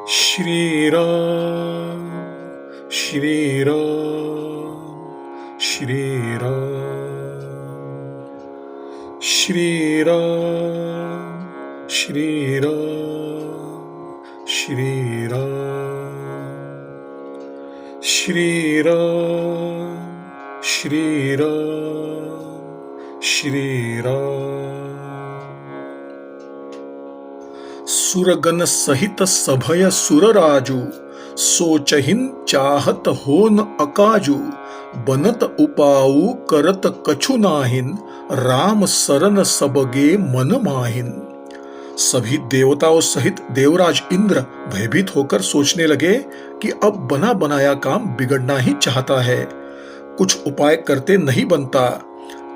श्री राम श्री राम श्री राम श्री राम श्री राम श्री राम श्री राम श्री राम श्री राम। सुरगन सहित सभय सुरराजू, सोचहिन चाहत होन अकाजू। बनत उपाऊ करत कछु नाहिन, राम सरन सबगे मन माहिन। सभी देवताओं सहित देवराज इंद्र भयभीत होकर सोचने लगे कि अब बना बनाया काम बिगड़ना ही चाहता है, कुछ उपाय करते नहीं बनता।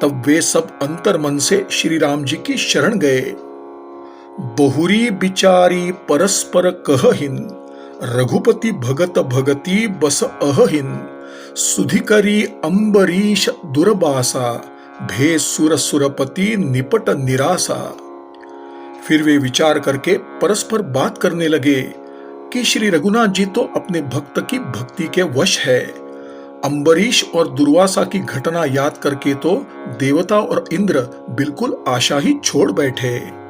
तब वे सब अंतर्मन से श्री राम जी की शरण गए। बहुरी बिचारी परस्पर कहहिन, रघुपति भगत भगति बस अहहिन। सुधिकरी अंबरीश दुर्बासा, भे सुर सुरपति निपट निरासा। फिर वे विचार करके परस्पर बात करने लगे कि श्री रघुनाथ जी तो अपने भक्त की भक्ति के वश है। अंबरीश और दुर्वासा की घटना याद करके तो देवता और इंद्र बिल्कुल आशा ही छोड़ बैठे।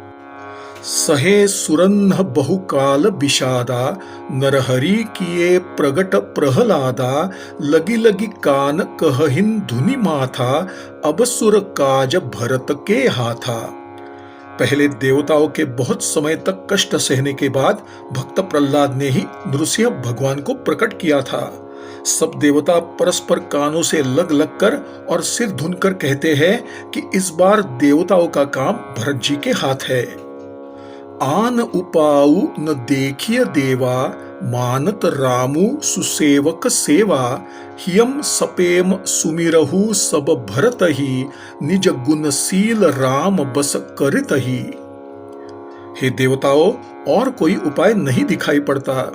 सहे सुरन्ह बहुकाल विषादा, नरहरि किए प्रगट प्रहलादा। लगी लगी कान कहहिन धुनि माथा, अब सुर काज भरत के हाथा। पहले देवताओं के बहुत समय तक कष्ट सहने के बाद भक्त प्रहलाद ने ही नृसिंह भगवान को प्रकट किया था। सब देवता परस्पर कानों से लग लग कर और सिर धुनकर कहते हैं कि इस बार देवताओं का काम भरत जी के हाथ है। आन उपाऊ न देखिय देवा, मानत रामु सुसेवक सेवा। हियम सपेम सुमिरहु सब भरत ही, निज गुणशील राम बस करत ही। हे देवताओं, और कोई उपाय नहीं दिखाई पड़ता।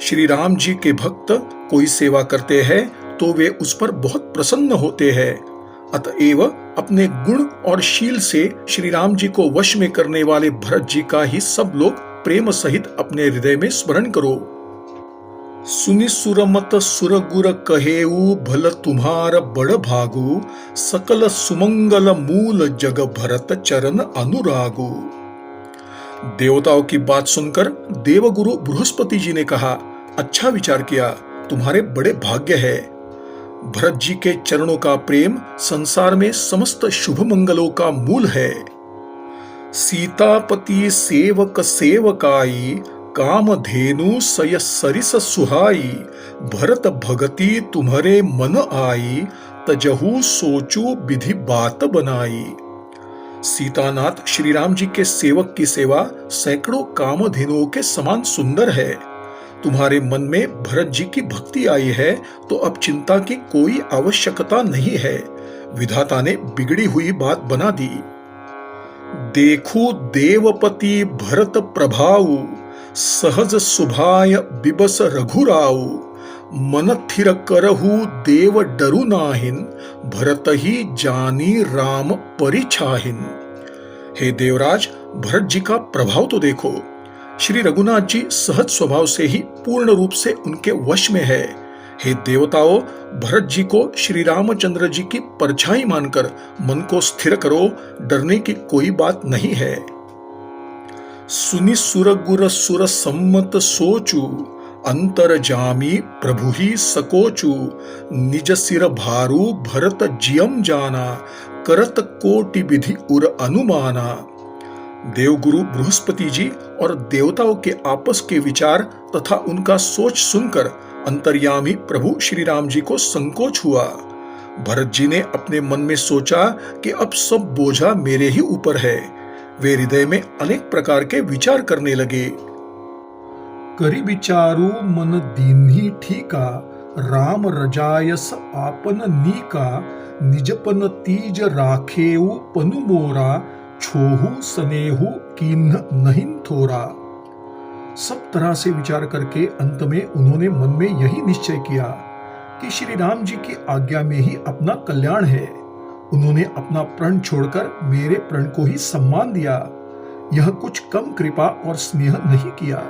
श्री राम जी के भक्त कोई सेवा करते हैं तो वे उस पर बहुत प्रसन्न होते हैं। अतएव अपने गुण और शील से श्री राम जी को वश में करने वाले भरत जी का ही सब लोग प्रेम सहित अपने हृदय में स्मरण करो। सुनि सुरमत सुरगुर कहेऊ, भल तुम्हार बड़ भागु। सकल सुमंगल मूल जग भरत चरण अनुरागु। देवताओं की बात सुनकर देवगुरु बृहस्पति जी ने कहा, अच्छा विचार किया, तुम्हारे बड़े भाग्य है। भरत जी के चरणों का प्रेम संसार में समस्त शुभ मंगलों का मूल है। सीतापति सेवक सेवकाई, काम धेनु सय सरिस सुहाई। भरत भगति तुम्हारे मन आई, तजहु सोचू विधि बात बनाई। सीतानाथ श्री राम जी के सेवक की सेवा सैकड़ों कामधेनुओं के समान सुंदर है। तुम्हारे मन में भरत जी की भक्ति आई है तो अब चिंता की कोई आवश्यकता नहीं है। विधाता ने बिगड़ी हुई बात बना दी। देखो देवपति भरत प्रभाऊ, सहज सुभाय बिबस रघुराऊ। मन थिर करहु देव डरु नाहिन, भरत ही जानी राम परिछाहिन। हे देवराज, भरत जी का प्रभाव तो देखो। श्री रघुनाथ जी सहज स्वभाव से ही पूर्ण रूप से उनके वश में है। हे देवताओं, भरत जी को श्री रामचंद्र जी की परछाई मानकर मन को स्थिर करो, डरने की कोई बात नहीं है। सुनि सुरगुर सुर सम्मत सोचू, अंतर जामी प्रभु ही सकोचू। निज सिर भारू भरत जियम जाना, करत कोटि विधि उर अनुमाना। देवगुरु बृहस्पति जी और देवताओं के आपस के विचार तथा उनका सोच सुनकर अंतर्यामी प्रभु श्री राम जी को संकोच हुआ। भरत जी ने अपने मन में सोचा कि अब सब बोझा मेरे ही ऊपर है। वे हृदय में अनेक प्रकार के विचार करने लगे। करि विचारू मन दीन्ही ठीका, राम रजायस आपन नीका। निजपन तीज राखेऊ पनु मोरा, छोहू सनेहू कीन्ह नहीं थोरा। सब तरह से विचार करके अंत में उन्होंने मन में यही निश्चय किया कि श्री राम जी की आज्ञा में ही अपना कल्याण है। उन्होंने अपना प्रण छोड़कर मेरे प्रण को ही सम्मान दिया। यह कुछ कम कृपा और स्नेह नहीं किया।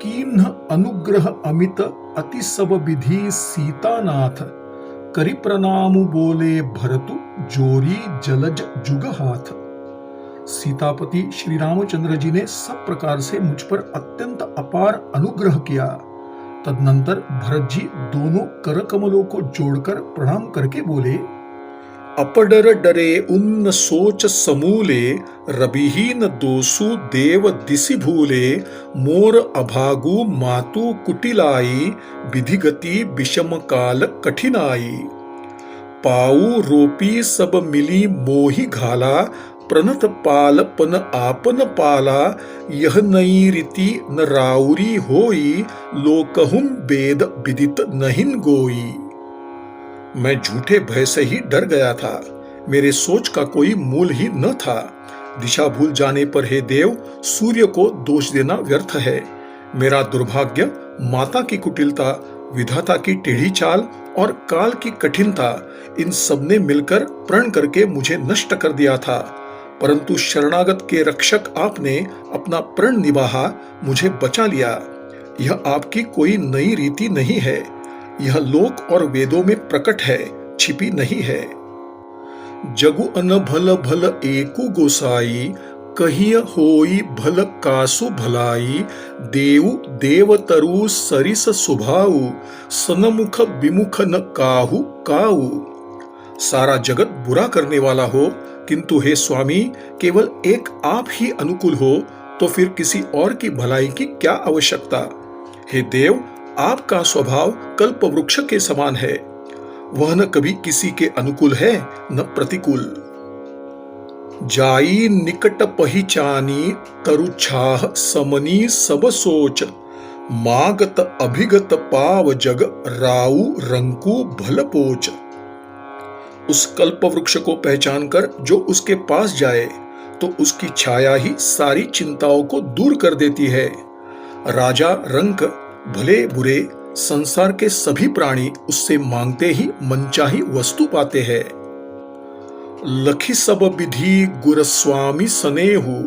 कीन्ह अनुग्रह अमित अति सब विधि सीतानाथ, करि प्रणाम बोले भरतु जोरी जलज जुग हाथ। सीतापति श्री रामचंद्र जी ने सब प्रकार से मुझ पर अत्यंत अपार अनुग्रह किया। तदनंतर भरत जी दोनों कर कमलों को जोड़कर प्रणाम करके बोले, अपडर डरे उन्न सोच समूले, रबिहीन दोसु देव दिसि भूले, मोर अभागु मातु कुटिलाई, विधिगति विषम काल कठिनाई। पाऊ रोपी सब मिली मोहि घाला, प्रणत पाल पन आपन पाला, यह नई रीति न राउरी होई, लोकहुम वेद विदित नहिन गोई। मैं झूठे भय से ही डर गया था, मेरे सोच का कोई मूल ही न था। दिशा भूल जाने पर हे देव, सूर्य को दोष देना व्यर्थ है। मेरा दुर्भाग्य, माता की कुटिलता, विधाता की टेढ़ी चाल और काल की कठिनता, इन सब ने मिलकर प्रण करके मुझे नष्ट कर दिया था। परंतु शरणागत के रक्षक आपने अपना प्रण निभाा, मुझे बचा लिया। यह आपकी कोई नई रीति नहीं है, यह लोक और वेदों में प्रकट है, छिपी नहीं है। जगु अन भल भल एकु गोसाई, कहिय होई भल कासु भलाई, देव देवतरु सरिस सुभाऊ, सनमुख विमुख न काहू काऊ। सारा जगत बुरा करने वाला हो, किंतु हे स्वामी, केवल एक आप ही अनुकूल हो, तो फिर किसी और की भलाई की क्या आवश्यकता। हे देव, आपका स्वभाव कल्प वृक्ष के समान है, वह न कभी किसी के अनुकूल है न प्रतिकूल। जाई निकट पहिचानी, तरुछाह समनी सब सोच, मागत अभिगत पाव जग, राउ रंकु भल पोच। उस कल्प वृक्ष को पहचान कर जो उसके पास जाए, तो उसकी छाया ही सारी चिंताओं को दूर कर देती है। राजा रंक, भले बुरे, संसार के सभी प्राणी उससे मांगते ही मनचाही वस्तु पाते हैं। लखी सब विधि गुर स्वामी सनेहु,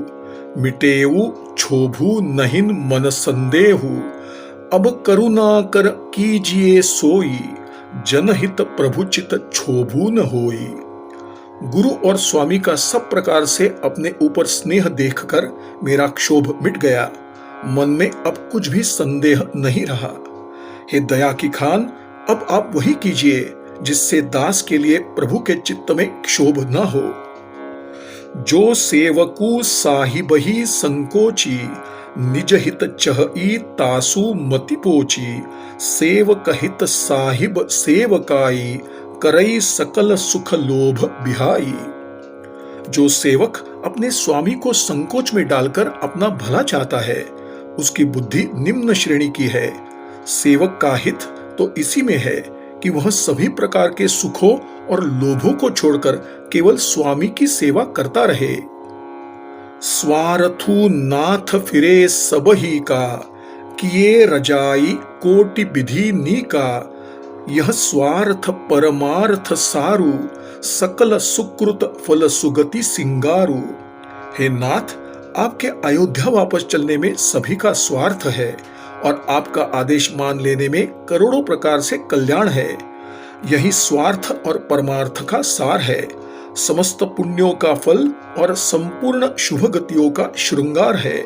मिटेऊ क्षोभु नहिन मन संदेहु, अब करुणा कर कीजिए सोई, जनहित प्रभुचित क्षोभु न होई। गुरु और स्वामी का सब प्रकार से अपने ऊपर स्नेह देखकर मेरा क्षोभ मिट गया, मन में अब कुछ भी संदेह नहीं रहा। हे दया की खान, अब आप वही कीजिए जिससे दास के लिए प्रभु के चित्त में क्षोभ न हो। जो सेवकु साहिबहि संकोची, निज हित चहई तासु मति पोची, सेवक हित साहिब सेवकाई, करई सकल सुख लोभ बिहाई। जो सेवक अपने स्वामी को संकोच में डालकर अपना भला चाहता है, उसकी बुद्धि निम्न श्रेणी की है। सेवक का हित तो इसी में है कि वह सभी प्रकार के सुखों और लोभों को छोड़कर केवल स्वामी की सेवा करता रहे। स्वार्थु नाथ फिरे सबही का, किए रजाई कोटि विधि नीका, यह स्वार्थ परमार्थ सारु, सकल सुकृत फल सुगति सिंगारू। हे नाथ, आपके अयोध्या वापस चलने में सभी का स्वार्थ है और आपका आदेश मान लेने में करोड़ों प्रकार से कल्याण है। यही स्वार्थ और परमार्थ का सार है, समस्त पुण्यों का फल और संपूर्ण शुभ गतियों का श्रृंगार है।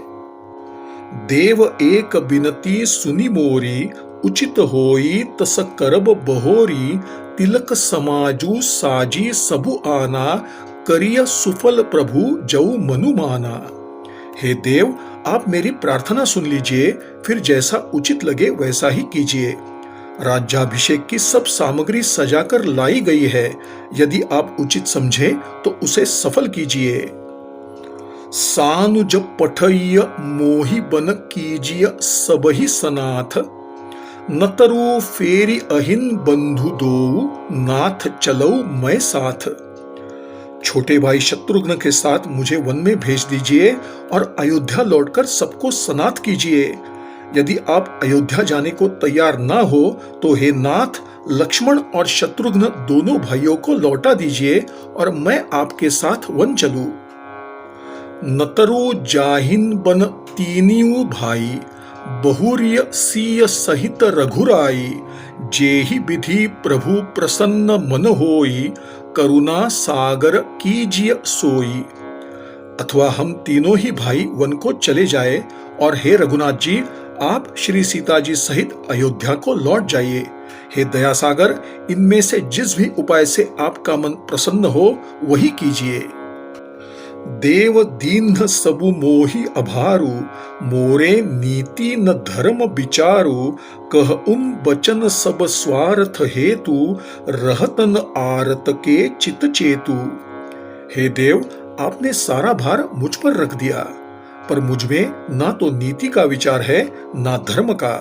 देव एक बिनती सुनि मोरी, उचित होई तस करब बहोरी, तिलक समाजु साजी सबु आना, करिय सुफल प्रभु जऊ मनु माना। हे देव, आप मेरी प्रार्थना सुन लीजिए, फिर जैसा उचित लगे वैसा ही कीजिए। राज्याभिषेक की सब सामग्री सजाकर लाई गई है, यदि आप उचित समझे तो उसे सफल कीजिए। सानुज पठय मोहि बन कीजिय सबहि सनाथ, नतरु फेरी अहिन बंधु दो, नाथ चलो मैं साथ। छोटे भाई शत्रुघ्न के साथ मुझे वन में भेज दीजिए और अयोध्या लौटकर सबको सनाथ कीजिए। यदि आप अयोध्या जाने को तैयार ना हो तो हे नाथ, लक्ष्मण और शत्रुघ्न दोनों भाइयों को लौटा दीजिए और मैं आपके साथ वन चलूं। नतरु जाहिन बन तीनियों भाई, बहुर्य सीय सहित रघुराई, जेहि विधि प्रभु प्रसन्न मन होई, करुणा सागर कीजिए सोई। अथवा हम तीनों ही भाई वन को चले जाए और हे रघुनाथ जी, आप श्री सीता जी सहित अयोध्या को लौट जाइए। हे दया सागर, इनमें से जिस भी उपाय से आपका मन प्रसन्न हो वही कीजिए। देव दीन्ह सबु मोहि अभारु, मोरे नीति न धर्म विचारु, कह बचन सब स्वार्थ हेतु, रहतन आरत के चित चेतु। हे देव, आपने सारा भार मुझ पर रख दिया, पर मुझ में ना तो नीति का विचार है ना धर्म का।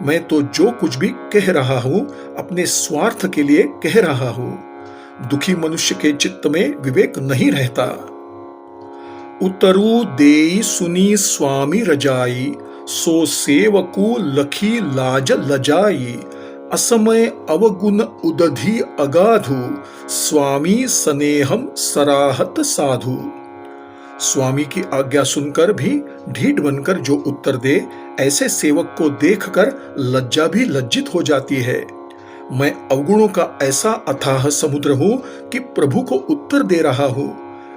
मैं तो जो कुछ भी कह रहा हूं अपने स्वार्थ के लिए कह रहा हूं। दुखी मनुष्य के चित्त में विवेक नहीं रहता। उतरु देई सुनी स्वामी रजाई, सो सेवकु लखी लाज लजाई, असमय अवगुण उदधि अगाधु, स्वामी स्नेहम सराहत साधु। स्वामी की आज्ञा सुनकर भी ढीठ बनकर जो उत्तर दे, ऐसे सेवक को देखकर लज्जा भी लज्जित हो जाती है। मैं अवगुणों का ऐसा अथाह समुद्र हूं कि प्रभु को उत्तर दे रहा हूं,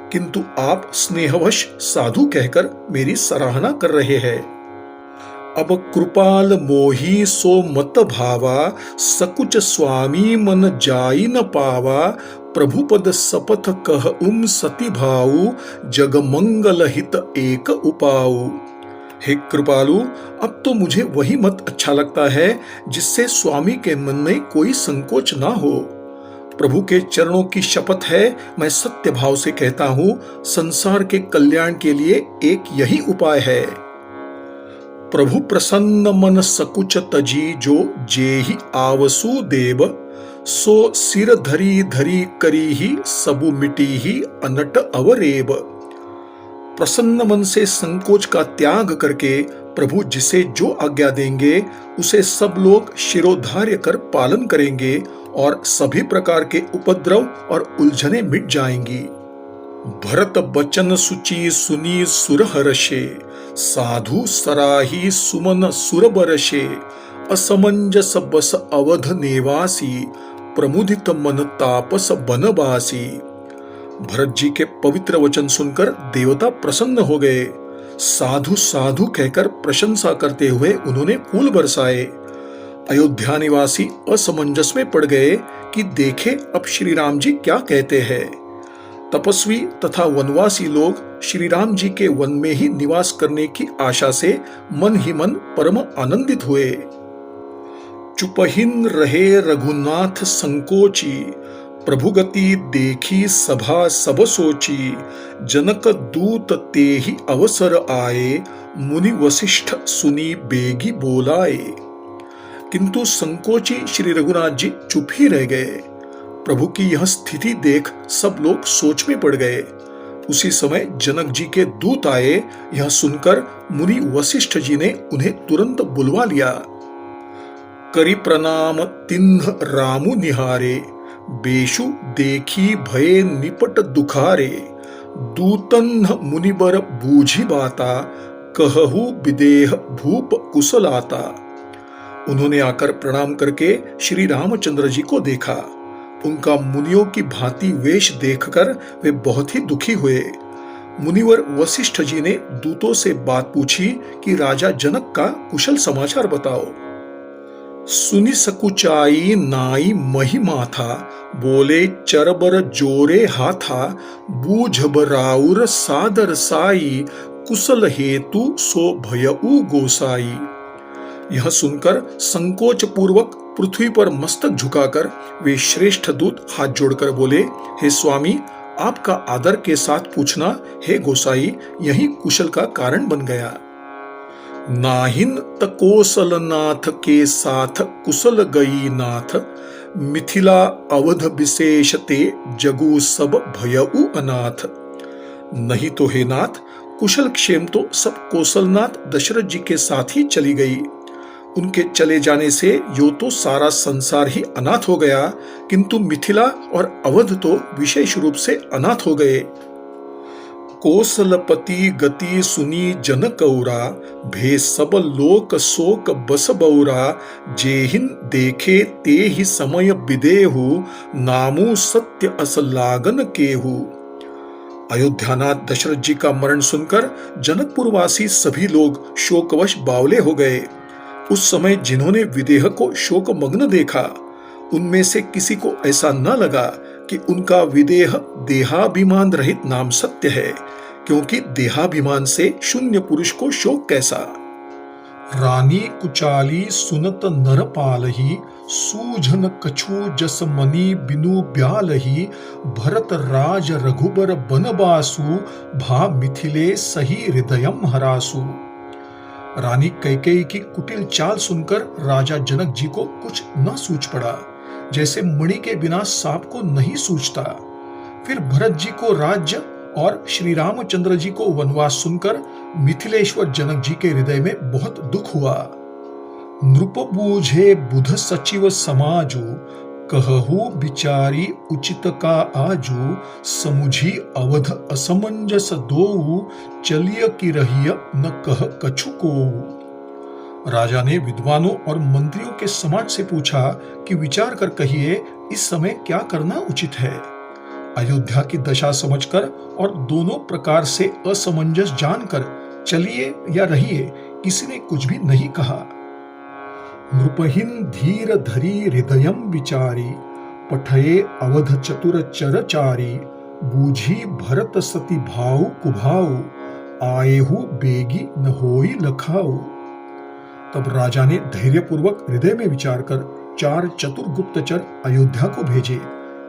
किंतु आप स्नेहवश साधु कहकर मेरी सराहना कर रहे हैं। अब कृपाल मोही सो मत भावा, सकुच स्वामी मन जाई न पावा, प्रभुपद सपथ कह सती भाऊ, जग मंगल हित एक उपाऊ। हे कृपालु, अब तो मुझे वही मत अच्छा लगता है जिससे स्वामी के मन में कोई संकोच ना हो। प्रभु के चरणों की शपथ है, मैं सत्य भाव से कहता हूं, संसार के कल्याण के लिए एक यही उपाय है। प्रभु प्रसन्न मन सकुच तजी, जो जेहि आवसु देव, सो सिर धरी धरी करी ही, सबु मिटी ही अनट अवरेब। प्रसन्न मन से संकोच का त्याग करके प्रभु जिसे जो आज्ञा देंगे उसे सब लोग शिरोधार्य कर पालन करेंगे और सभी प्रकार के उपद्रव और उलझने मिट जाएंगी। भरत बचन सुचि सुनी सुर हर्षे, साधु सराही सुमन सुर बरसे, असमंजस बस अवध निवासी, प्रमुदित मन तापस बनवासी। भरत जी के पवित्र वचन सुनकर देवता प्रसन्न हो गए। साधु साधु कहकर प्रशंसा करते हुए उन्होंने फूल बरसाए। अयोध्या निवासी असमंजस में पड़ गए कि देखे अब श्री राम जी क्या कहते हैं। तपस्वी तथा वनवासी लोग श्री राम जी के वन में ही निवास करने की आशा से मन ही मन परम आनंदित हुए। चुपहिन रहे रघुनाथ संकोची, प्रभुगति देखी सभा सब सोची, जनक दूत तेहि अवसर आए, मुनि वशिष्ठ सुनी बेगी बोलाए। किंतु संकोची श्री रघुनाथ जी चुप ही रह गए। प्रभु की यह स्थिति देख सब लोग सोच में पड़ गए। उसी समय जनक जी के दूत आए। यह सुनकर मुनि वशिष्ठ जी ने उन्हें तुरंत बुलवा लिया। करि प्रणाम तिन्ह रामु निहारे, बेशु देखी भय निपट दुखारे, दूतन्ह मुनिबर बूझी बाता, कहु विदेह भूप कुशलाता। उन्होंने आकर प्रणाम करके श्री रामचंद्र जी को देखा। उनका मुनियों की भांति वेश देखकर वे बहुत ही दुखी हुए। मुनिवर वशिष्ठ जी ने दूतों से बात पूछी कि राजा जनक का कुशल समाचार बताओ। सुनि सकुचाई नाई महिमा था, बोले चरबर जोरे हाथा, बूझब राउर सादर साई, कुशल हेतु सो भयउ गोसाई। यह सुनकर संकोच पूर्वक पृथ्वी पर मस्तक झुकाकर वे श्रेष्ठ दूत हाथ जोड़कर बोले, हे स्वामी, आपका आदर के साथ पूछना हे गोसाई यही कुशल का कारण बन गया। नाहिन तकोसल नाथ के साथ कुशल गई नाथ, मिथिला अवध विशेष ते जगु सब भयउ अनाथ। नहीं तो हे नाथ, कुशल क्षेम तो सब कौशलनाथ दशरथ जी के साथ ही चली गई। उनके चले जाने से यो तो सारा संसार ही अनाथ हो गया, किंतु मिथिला और अवध तो विशेष रूप से अनाथ हो गए। कोसलपति गति सुनी जन कौरा, भे सब लोक शोक बस बौरा, जेहिन देखे ते ही समय विदेहु, नामू सत्य अस लागन केहू। अयोध्यानाथ दशरथ जी का मरण सुनकर जनकपुरवासी सभी लोग शोकवश बावले हो गए। उस समय जिन्होंने विदेह को शोकमग्न देखा, उनमें से किसी को ऐसा न लगा कि उनका विदेह देहाभिमान रहित नाम सत्य है, क्योंकि देहाभिमान से शून्य पुरुष को शोक कैसा। रानी कुचाली सुनत नरपालही, सूझन कछु जस मनी बिनु ब्यालही, भरत राज रघुबर बनबासु, भा मिथिले सही हृदयम हरासु। रानी कैकेयी की कुटिल चाल सुनकर राजा जनक जी को कुछ न सूझ पड़ा, जैसे मणि के बिना सांप को नहीं सूझता। फिर भरत जी को राज्य और श्री रामचंद्र जी को वनवास सुनकर मिथिलेश्वर जनक जी के हृदय में बहुत दुख हुआ। नृप बूझे बुध सचिव समाजु, कहहु बिचारी उचित का आजू, समुझी अवध असमंजस दोऊ, चलिय की रहिय न कह कछु को। राजा ने विद्वानों और मंत्रियों के समाज से पूछा कि विचार कर कहिए, इस समय क्या करना उचित है। अयोध्या की दशा समझकर और दोनों प्रकार से असमंजस जानकर चलिए या रहिए, किसी ने कुछ भी नहीं कहा। नृपहिन धीर धरी हृदयम विचारी, पठये अवध चतुर चरचारी, बूझी भरत सती भाऊ कुभाऊ, आएहु बेगी न होई लखाऊ। तब राजा ने धैर्यपूर्वक हृदय में विचार कर 4 चतुर गुप्तचर अयोध्या को भेजे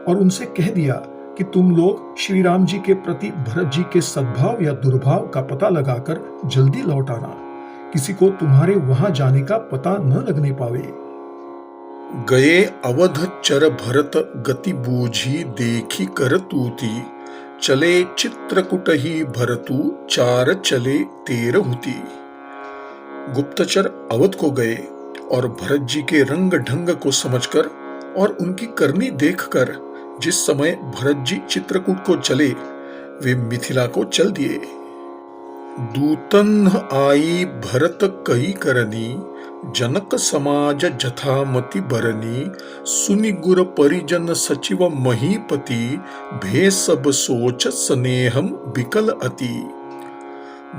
और उनसे कह दिया कि तुम लोग श्री राम जी के प्रति भरत जी के सद्भाव या दुर्भाव का पता लगाकर जल्दी लौट आना, किसी को तुम्हारे वहां जाने का पता न लगने पावे। गए अवध चर भरत गति बूझी, देखी कर तूती, चले चित्रकूट ही भरतु, 4 चले 13 हुती। गुप्तचर अवध को गए और भरत जी के रंग ढंग को समझकर और उनकी करनी देखकर जिस समय भरत जी चित्रकूट को चले, वे मिथिला को चल दिए। दूतन आई भरत कही करनी, जनक समाज जथामति बरनी, सुनि गुर परिजन सचिव महीपति, भे सब सोच स्नेहम विकल अति।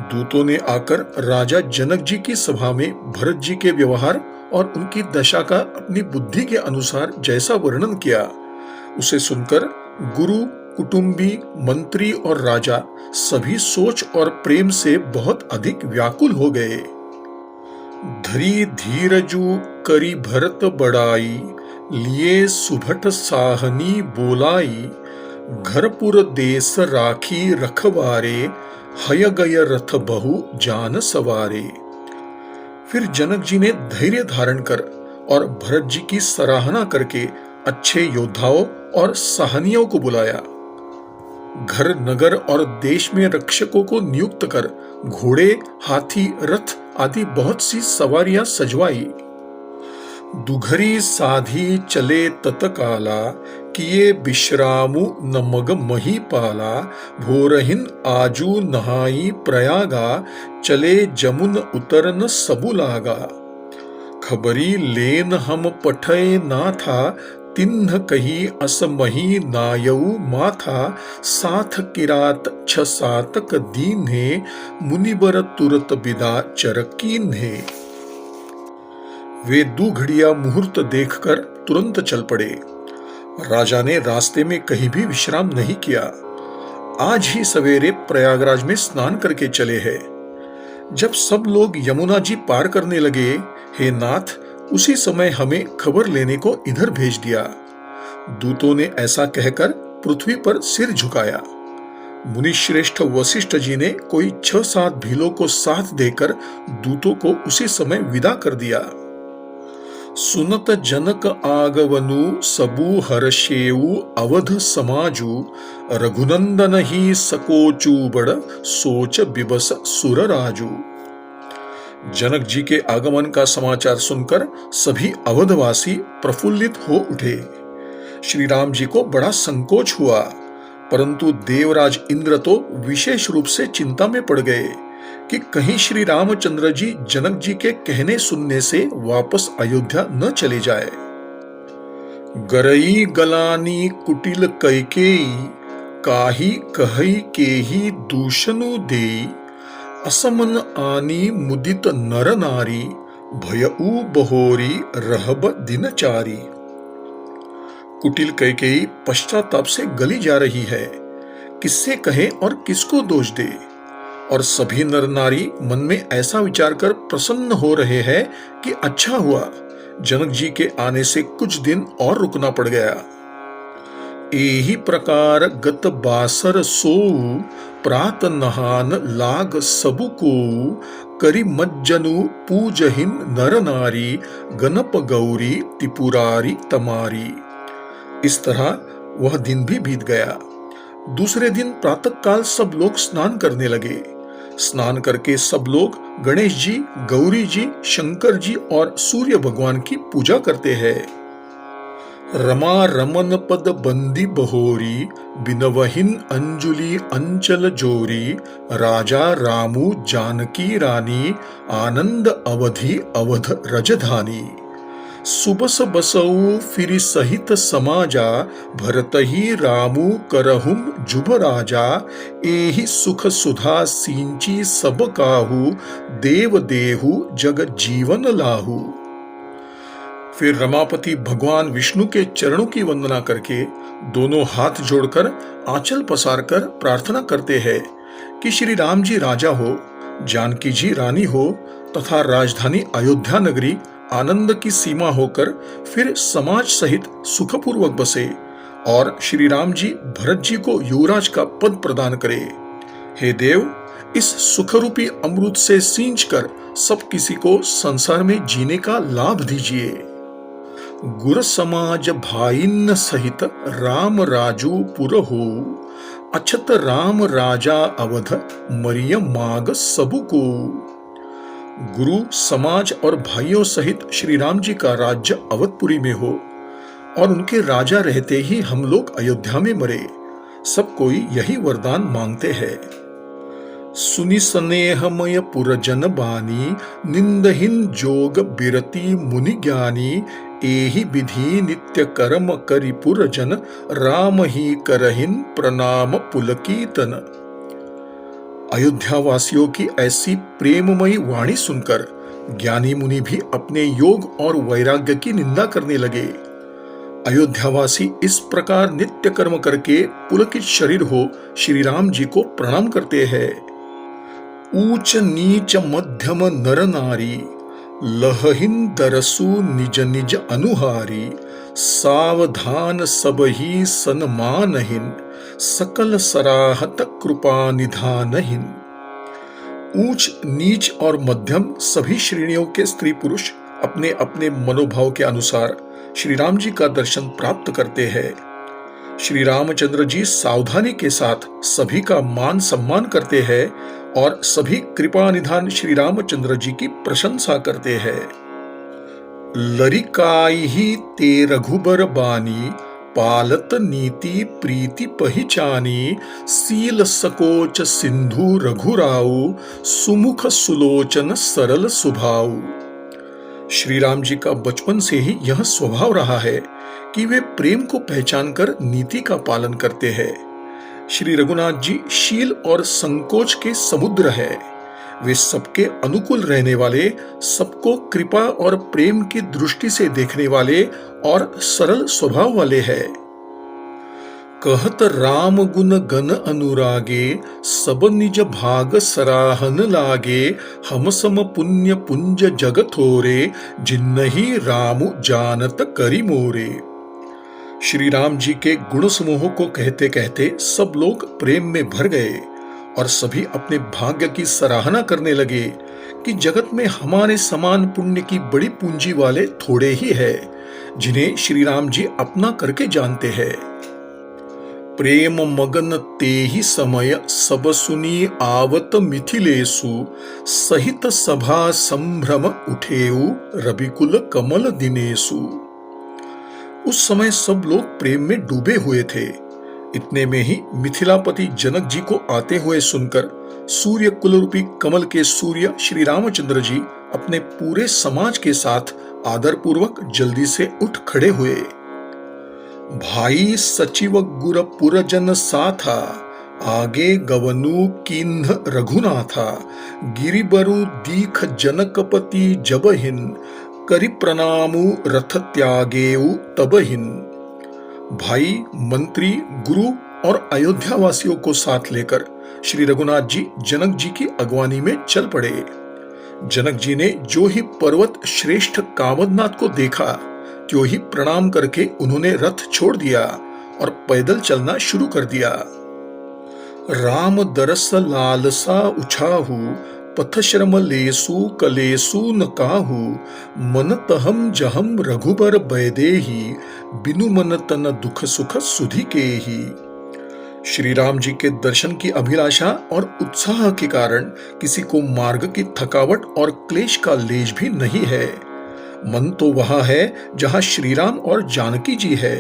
दूतों ने आकर राजा जनक जी की सभा में भरत जी के व्यवहार और उनकी दशा का अपनी बुद्धि के अनुसार जैसा वर्णन किया, उसे सुनकर गुरु, कुटुंबी, मंत्री और राजा सभी सोच और प्रेम से बहुत अधिक व्याकुल हो गए। धरी धीरजु करी भरत बड़ाई, लिए सुभट साहनी बोलाई, घरपुर देश राखी रखवारे, हय गय रथ बहु जान सवारे। फिर जनक जी ने धैर्य धारण कर और भरत जी की सराहना करके अच्छे योद्धाओं और सहानियों को बुलाया। घर, नगर और देश में रक्षकों को नियुक्त कर घोड़े, हाथी, रथ आदि बहुत सी सवारियां सजवाई। दुघरी साधी चले तत्काला, किए विश्रामु न मग मही पाला, भोरहिन आजू नहाई प्रयागा, चले जमुन उतरन सबु लागा। खबरी लेन हम पठय ना था, तिन्ह कही असमही नायऊ माथा, साथ किरात 6 दीन्हे, मुनिबर तुरत बिदा चरकीन्हे। वे 2 घड़िया मुहूर्त देखकर तुरंत चल पड़े। राजा ने रास्ते में कहीं भी विश्राम नहीं किया। आज ही सवेरे प्रयागराज में स्नान करके चले हैं। जब सब लोग यमुना जी पार करने लगे, हे नाथ, उसी समय हमें खबर लेने को इधर भेज दिया। दूतों ने ऐसा कहकर पृथ्वी पर सिर झुकाया। मुनिश्रेष्ठ वशिष्ठ जी ने कोई 6-7 भीलों को साथ देकर दूतों को उसी समय विदा कर दिया। सुनत जनक आगवनु, सबू हर्षेऊ अवध समाजू, रघुनंदन ही सकोचू बड़, सोच बिबस सुर राजू। जनक जी के आगमन का समाचार सुनकर सभी अवधवासी प्रफुल्लित हो उठे। श्री राम जी को बड़ा संकोच हुआ। परंतु देवराज इंद्र तो विशेष रूप से चिंता में पड़ गए कि कहीं श्री रामचंद्र जी जनक जी के कहने सुनने से वापस अयोध्या न चले जाए। गरई गलानी कुटिल कैकेयी, काही कहई केही दूषणु देई, असमन आनी मुदित नर नारी, भयऊ बहोरी रहब दिनचारी। कुटिल कैकेयी पश्चाताप से गली जा रही है, किससे कहे और किसको दोष दे। और सभी नर नारी मन में ऐसा विचार कर प्रसन्न हो रहे हैं कि अच्छा हुआ जनक जी के आने से कुछ दिन और रुकना पड़ गया। एही प्रकार गत बासर सोऊ, प्रात नहान लाग सबु कोऊ, करी मज्जनु पूजहिन नर नारी, गणप गौरी त्रिपुरारी तमारी। इस तरह वह दिन भी बीत गया। दूसरे दिन प्रातःकाल सब लोग स्नान करने लगे। स्नान करके सब लोग गणेश जी, गौरी जी, शंकर जी और सूर्य भगवान की पूजा करते हैं। रमा रमन पद बंदी बहोरी, बिनवहिन अंजुली अंचल जोरी, राजा रामू जानकी रानी, आनंद अवधि अवध रजधानी। सुबस बसऊ फिरि सहित समाजा, भरतहि रामू करहुम जुभ राजा, एहि सुख सुधा सिंची सब काहू, देव देहु जग जीवन लाहू। फिर रमापति भगवान विष्णु के चरणों की वंदना करके दोनों हाथ जोड़कर आंचल पसार कर प्रार्थना करते हैं कि श्री राम जी राजा हो, जानकी जी रानी हो तथा राजधानी अयोध्या नगरी आनंद की सीमा होकर फिर समाज सहित सुखपूर्वक बसे और श्री राम जी भरत जी को युवराज का पद प्रदान करे। हे देव, इस सुखरूपी अमृत से सींच कर सब किसी को संसार में जीने का लाभ दीजिए। गुर समाज भाईन सहित राम राजू पुर हो, अछत राम राजा अवध मरिय माग सबु को। गुरु समाज और भाइयों सहित श्री राम जी का राज्य अवधपुरी में हो और उनके राजा रहते ही हम लोग अयोध्या में मरे। सब कोई यही वरदान मांगते हैं। सुनि स्नेहमय पुरजन बानी, निंदहीन जोग बिरती मुनि ज्ञानी, एहि विधि नित्य कर्म करि पुरजन, राम ही करहिन प्रणाम पुलकीतन। अयोध्या वासियों की ऐसी प्रेममयी वाणी सुनकर ज्ञानी मुनि भी अपने योग और वैराग्य की निंदा करने लगे। अयोध्यावासी इस प्रकार नित्य कर्म करके पुलकित शरीर हो श्री राम जी को प्रणाम करते हैं। ऊंच नीच मध्यम नर नारी, लहहिन दरसु निज निज अनुहारी, सावधान सबही सन्मानहीन, सकल सराहत कृपा निधानहीन। ऊंच नीच और मध्यम सभी श्रेणियों के स्त्री पुरुष अपने अपने मनोभाव के अनुसार श्री राम जी का दर्शन प्राप्त करते हैं। श्री रामचंद्र जी सावधानी के साथ सभी का मान सम्मान करते हैं और सभी कृपा निधान श्री रामचंद्र जी की प्रशंसा करते हैं। लरिकाई ही ते रघुबर बानी, पालत नीति प्रीति पहिचानी, सील सकोच सिंधु रघुराऊ, सुमुख सुलोचन सरल सुभाऊ। श्री राम जी का बचपन से ही यह स्वभाव रहा है कि वे प्रेम को पहचान कर नीति का पालन करते हैं। श्री रघुनाथ जी शील और संकोच के समुद्र है। वे सबके अनुकूल रहने वाले, सबको कृपा और प्रेम की दृष्टि से देखने वाले और सरल स्वभाव वाले हैं। कहत राम गुण गण अनुरागे, सब निज भाग सराहन लागे, हम सम पुण्य पुंज जग थोरे, जिन्नहि राम जानत करि मोरे। श्री राम जी के गुण समूह को कहते कहते सब लोग प्रेम में भर गए और सभी अपने भाग्य की सराहना करने लगे कि जगत में हमारे समान पुण्य की बड़ी पूंजी वाले थोड़े ही है, जिन्हें श्री राम जी अपना करके जानते हैं। प्रेम मगन तेहि समय सब सुनी आवत मिथिलेसु, सहित सभा संभ्रम उठेऊ रविकुल कमल दिनेसु। उस समय सब लोग प्रेम में डूबे हुए थे। इतने में ही मिथिलापति जनक जी को आते हुए सुनकर सूर्य कुल रूपी कमल के सूर्य श्री रामचंद्र जी अपने पूरे समाज के साथ आदर पूर्वक जल्दी से उठ खड़े हुए। भाई सचिव गुर पुरजन साथा, आगे गवनु किन्ह रघुनाथा, गिरिबरु दीख जनकपति जबहिन, करि प्रणामु रथ त्यागेउ तबहिन। भाई, मंत्री, गुरु और अयोध्या वासियों को साथ लेकर श्री रघुनाथ जी जनक जी की अगवानी में चल पड़े। जनक जी ने जो ही पर्वत श्रेष्ठ कामदनाथ को देखा, त्यों ही प्रणाम करके उन्होंने रथ छोड़ दिया और पैदल चलना शुरू कर दिया। राम दरस लालसा उछाहू, पथ श्रम लेसु कलेसु न काहू, मन तहम जहम रघुबर बैदेही, बिनु मन तन दुख सुख सुधि के ही। श्री राम जी के दर्शन की अभिलाषा और उत्साह के कारण किसी को मार्ग की थकावट और क्लेश का लेश भी नहीं है। मन तो वहां है जहां श्री राम और जानकी जी है।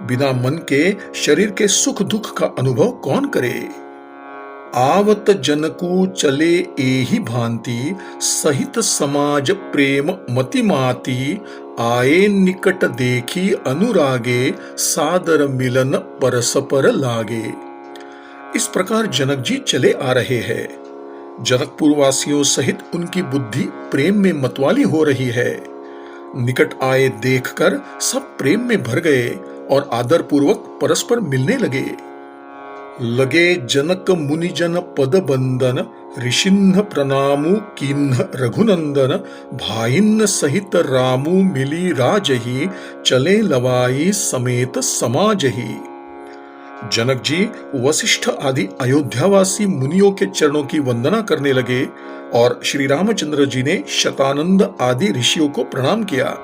बिना मन के शरीर के सुख दुख का अनुभव कौन करे। आवत जनकू चले एहि भांति, सहित समाज प्रेम मति माती, आए निकट देखी अनुरागे, सादर मिलन परस्पर लागे। इस प्रकार जनक जी चले आ रहे हैं। जनकपुर वासियों सहित उनकी बुद्धि प्रेम में मतवाली हो रही है। निकट आए देखकर सब प्रेम में भर गए और आदर पूर्वक परस्पर मिलने लगे। लगे जनक मुनिजन पद बंदन, ऋषिन्ह प्रणामु किन्ह रघुनंदन, भाइन्न सहित रामु मिली राजही, चले लवाई समेत समाजही। जनक जी वशिष्ठ आदि अयोध्यावासी मुनियों के चरणों की वंदना करने लगे और श्री रामचंद्र जी ने शतानंद आदि ऋषियों को प्रणाम किया।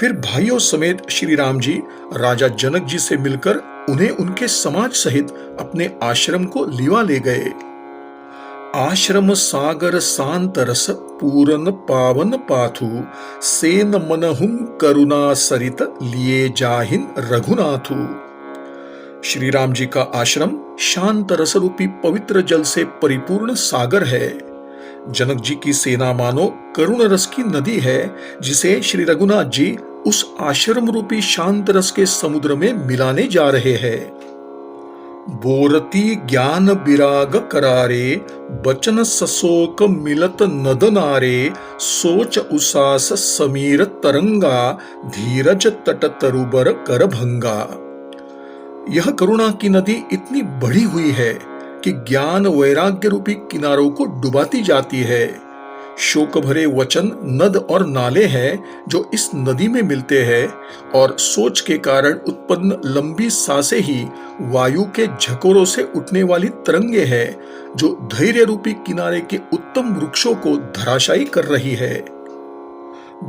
फिर भाइयों समेत श्री राम जी राजा जनक जी से मिलकर उन्हें उनके समाज सहित अपने आश्रम को लिवा ले गए। आश्रम सागर शांत रस, पूरन पावन पाथु, सेन मनहुम करुणा सरित, लिए जाहिन रघुनाथु। श्री राम जी का आश्रम शांत रस रूपी पवित्र जल से परिपूर्ण सागर है। जनक जी की सेना मानो करुण रस की नदी है, जिसे श्री रघुनाथ जी उस आश्रम रूपी शांत रस के समुद्र में मिलाने जा रहे हैं। बोरती ज्ञान विराग करारे, बचन सशोक मिलत नदनारे, सोच उसास समीर तरंगा, धीरज तट तरुबर कर भंगा। यह करुणा की नदी इतनी बढ़ी हुई है कि ज्ञान वैराग्य रूपी किनारों को डुबाती जाती है। शोक भरे वचन नद और नाले हैं जो इस नदी में मिलते हैं, और सोच के कारण उत्पन्न लंबी सांसें ही वायु के झकोरों से उठने वाली तरंगे हैं जो धैर्य रूपी किनारे के उत्तम वृक्षों को धराशायी कर रही है।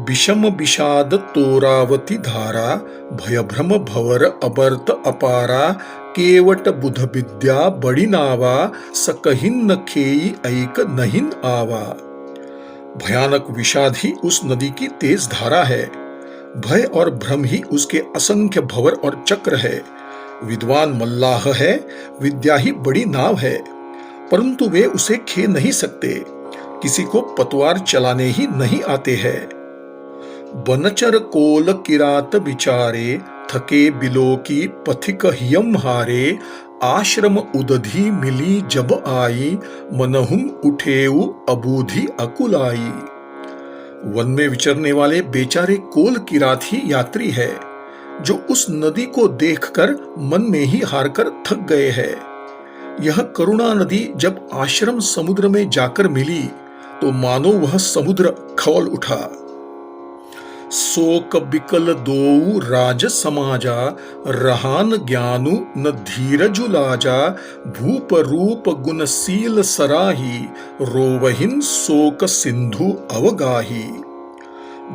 विषम विषाद तोरावती धारा, भयभ्रम भवर अबर्त अपारा, केवट बुध विद्या बड़ी नावा, सकहिन न खेई ऐक नहिन आवा। भयानक विषाद ही उस नदी की तेज धारा है। भय और भ्रम ही उसके असंख्य भंवर और चक्र है। विद्वान मल्लाह है, विद्या ही बड़ी नाव है, परंतु वे उसे खे नहीं सकते। किसी को पतवार चलाने ही नहीं आते हैं। बनचर कोल किरात विचारे, थके बिलो की पथिक हियम हारे, आश्रम उदधि मिली जब आई, मनहुम उठेऊ अबूधि अकुलाई। वन में विचरने वाले बेचारे कोल किरात ही यात्री है, जो उस नदी को देखकर मन में ही हारकर थक गए हैं। यह करुणा नदी जब आश्रम समुद्र में जाकर मिली तो मानो वह समुद्र खौल उठा। शोक बिकल दोऊ राज समाजा, रहान ज्ञानु न धीरजु लाजा, भूप रूप गुणशील सराही, रोवहिन शोक सिंधु अवगाही।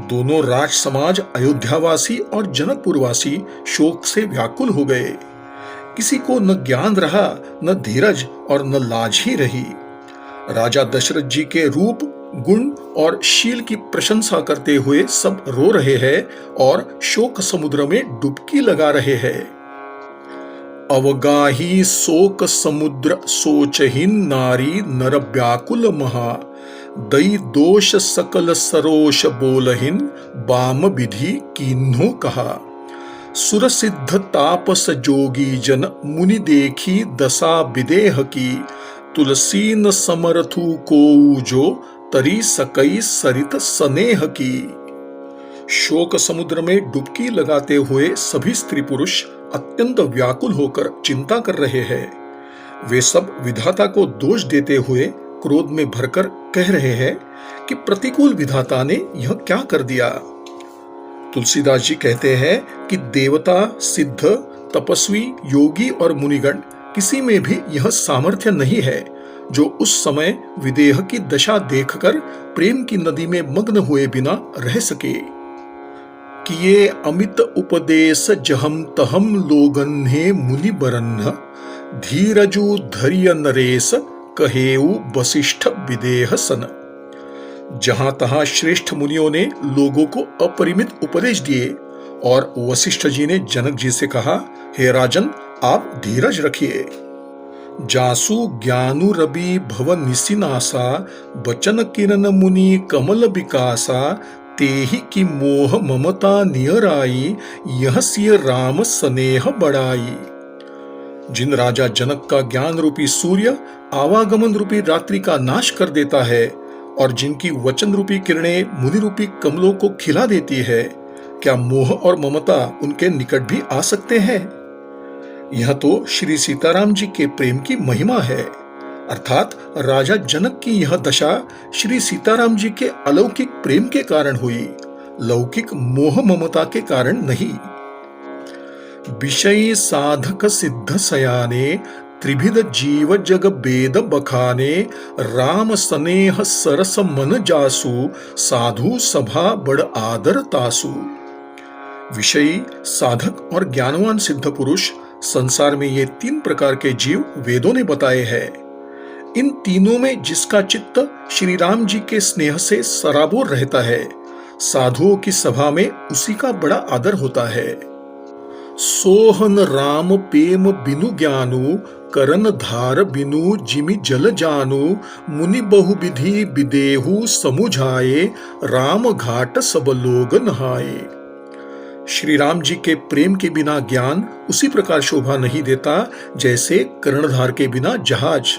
दोनों राज समाज अयोध्यावासी और जनकपुरवासी शोक से व्याकुल हो गए। किसी को न ज्ञान रहा, न धीरज और न लाज ही रही। राजा दशरथ जी के रूप, गुण और शील की प्रशंसा करते हुए सब रो रहे हैं और शोक समुद्र में डुबकी लगा रहे हैं। अवगाही शोक समुद्र सोचहीन नारी नर व्याकुल महा दई दोष सकल सरोष बोलहीन बाम विधि कीन्हो कहा। सुर सिद्ध तापस जोगी जन मुनि देखी दशा विदेह की तुलसी न समरथु को जो तरी सकई सरित स्नेह की। शोक समुद्र में डुबकी लगाते हुए सभी स्त्री पुरुष अत्यंत व्याकुल होकर चिंता कर रहे हैं। वे सब विधाता को दोष देते हुए क्रोध में भरकर कह रहे हैं कि प्रतिकूल विधाता ने यह क्या कर दिया। तुलसीदास जी कहते हैं कि देवता, सिद्ध, तपस्वी, योगी और मुनिगण किसी में भी यह सामर्थ्य नहीं है जो उस समय विदेह की दशा देखकर प्रेम की नदी में मग्न हुए बिना रह सके। किए अमित उपदेश जहम तहम लोगन्हे मुनि बरन्ह धीरजु धैर्य नरेश कहेऊ वशिष्ठ विदेह सन। जहां तहां श्रेष्ठ मुनियों ने लोगों को अपरिमित उपदेश दिए और वशिष्ठ जी ने जनक जी से कहा, हे राजन, आप धीरज रखिए। जासु ज्ञानु रवि भव निसिनासा बचन किरण मुनि कमल विकासा तेहि की मोह ममता नियराई यह सिय राम स्नेह बढ़ाई। जिन राजा जनक का ज्ञान रूपी सूर्य आवागमन रूपी रात्रि का नाश कर देता है और जिनकी वचन रूपी किरणें मुनि रूपी कमलों को खिला देती है, क्या मोह और ममता उनके निकट भी आ सकते हैं? यह तो श्री सीताराम जी के प्रेम की महिमा है। अर्थात राजा जनक की यह दशा श्री सीताराम जी के अलौकिक प्रेम के कारण हुई, लौकिक मोह ममता के कारण नहीं। विषय साधक सिद्ध सयाने त्रिभिद जीव जग वेद बखाने राम स्नेह सरस मन जासु साधु सभा बड़ आदर तासु। विषयी, साधक और ज्ञानवान सिद्ध पुरुष, संसार में ये तीन प्रकार के जीव वेदों ने बताए हैं। इन तीनों में जिसका चित्त श्री राम जी के स्नेह से सराबोर रहता है, साधुओं की सभा में उसी का बड़ा आदर होता है। सोहन राम प्रेम बिनु ज्ञानु करन धार बिनु जिमि जल जानू मुनि बहु विधि विदेहु समुझाए राम घाट सब लोग नहाए। श्री राम जी के प्रेम के बिना ज्ञान उसी प्रकार शोभा नहीं देता जैसे कर्णधार के बिना जहाज।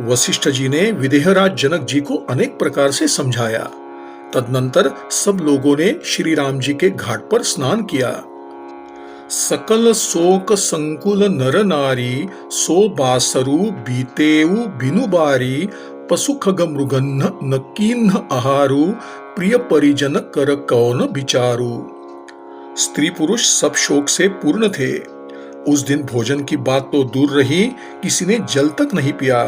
वशिष्ठ जी ने विदेहराज जनक जी को अनेक प्रकार से समझाया। तदनंतर सब लोगों ने श्री राम जी के घाट पर स्नान किया। सकल शोक संकुल नर नारी सो बासरु बीतेऊ बिनु बारी पशु खग मृगन्न न कीन्ह आहारु प्रिय परिजन कर कौन विचारू। स्त्री पुरुष सब शोक से पूर्ण थे। उस दिन भोजन की बात तो दूर रही, किसी ने जल तक नहीं पिया।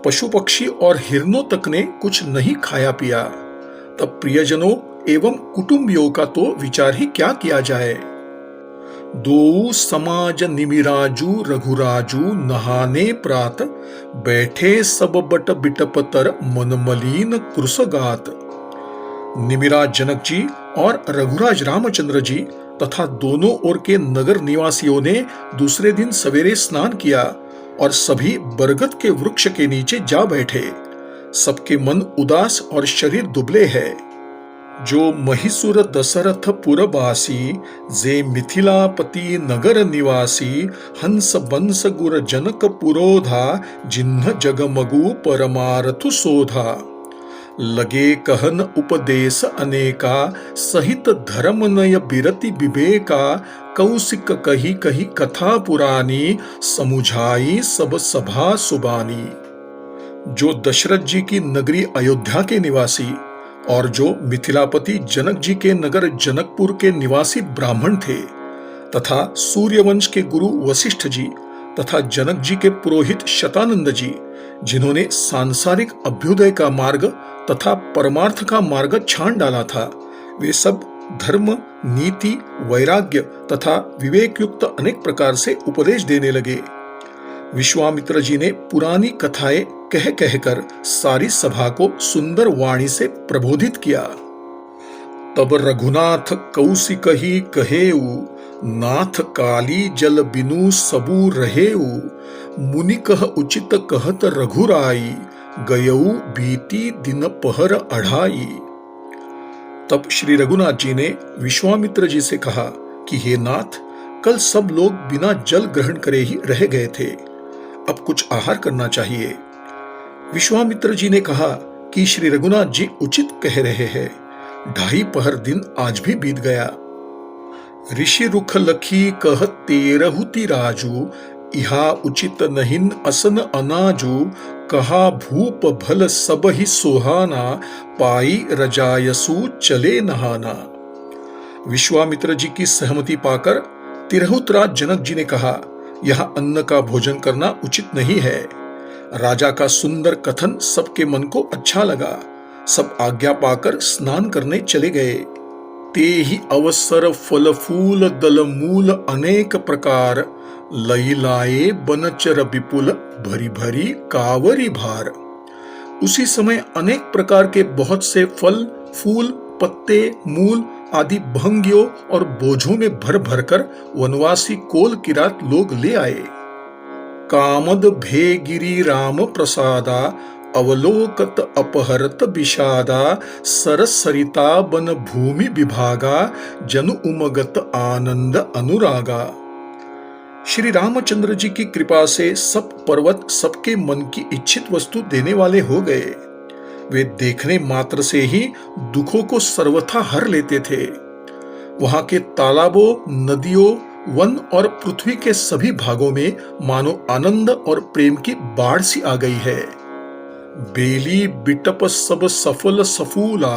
पशु पक्षी और हिरणों तक ने कुछ नहीं खाया पिया। तब प्रियजनों एवं कुटुंबियों का तो विचार ही क्या किया जाए। दो समाज निमिराजू रघुराजू नहाने प्रात बैठे सब बट बिटपतर मन मलीन कृसगात। निमिराज जनक जी और रघुराज रामचंद्र जी तथा दोनों ओर के नगर निवासियों ने दूसरे दिन सवेरे स्नान किया और सभी बरगद के वृक्ष के नीचे जा बैठे। सबके मन उदास और शरीर दुबले है। जो महिसुर दशरथ पुरवासी जे मिथिलापति नगर निवासी हंस बंस गुर जनक पुरोधा जिन्ह जगमगु परमारथु शोधा। लगे कहन उपदेश अनेका सहित धर्म नय बिरति विवेका कौशिक कही कही कथा पुरानी समुझाई सब सभा सुबानी। जो दशरथ जी की नगरी अयोध्या के निवासी और जो मिथिलापति जनक जी के नगर जनकपुर के निवासी ब्राह्मण थे तथा सूर्यवंश के गुरु वशिष्ठ जी तथा जनक जी के पुरोहित शतानंद जी, जिन्होंने सांसारिक अभ्युदय का मार्ग तथा परमार्थ का मार्ग छान डाला था, वे सब धर्म, नीति, वैराग्य तथा विवेक युक्त अनेक प्रकार से उपदेश देने लगे। विश्वामित्र जी ने पुरानी कथाएं कह कहकर सारी सभा को सुंदर वाणी से प्रबोधित किया। तब रघुनाथ कौशिक ही कहेऊ नाथ काली जल बिनु सबू रहेऊ, मुनि कह उचित कहत रघुराई, गयऊ बीती दिन पहर अढ़ाई। तब श्री रघुनाथ जी ने विश्वामित्र जी से कहा कि हे नाथ, कल सब लोग बिना जल ग्रहण करे ही रह गए थे, अब कुछ आहार करना चाहिए। विश्वामित्र जी ने कहा कि श्री रघुनाथ जी उचित कह रहे हैं, 2.5 पहर दिन आज भी बीत गया। ऋषि रुख लखी कह तेरहुति राजू, इहा उचित नहिन असन अनाजू, कहा भूप भल सब ही सोहाना, पाई रजायसु चले नहाना। विश्वामित्र जी की सहमति पाकर तिरहुतराज जनक जी ने कहा, यह अन्न का भोजन करना उचित नहीं है। राजा का सुंदर कथन सबके मन को अच्छा लगा। सब आज्ञा पाकर स्नान करने चले गए। ते ही अवसर फल फूल दल मूल अनेक प्रकार, लई लाए बनचर विपुल भरी भरी कावरी भार। उसी समय अनेक प्रकार के बहुत से फल फूल पत्ते मूल आदि भंगियों और बोझों में भर भर कर वनवासी कोल किरात लोग ले आए। कामद भे गिरी राम प्रसादा, अवलोकत अपहरत विषादा, सरसरिता बन भूमि विभागा, जनु उमगत आनंद अनुरागा। श्री रामचंद्र जी की कृपा से सब पर्वत सबके मन की इच्छित वस्तु देने वाले हो गए। वे देखने मात्र से ही दुखों को सर्वथा हर लेते थे। वहां के तालाबों नदियों वन और पृथ्वी के सभी भागों में मानो आनंद और प्रेम की बाढ़ सी आ गई है। बेली बिटप सब सफल सफूला,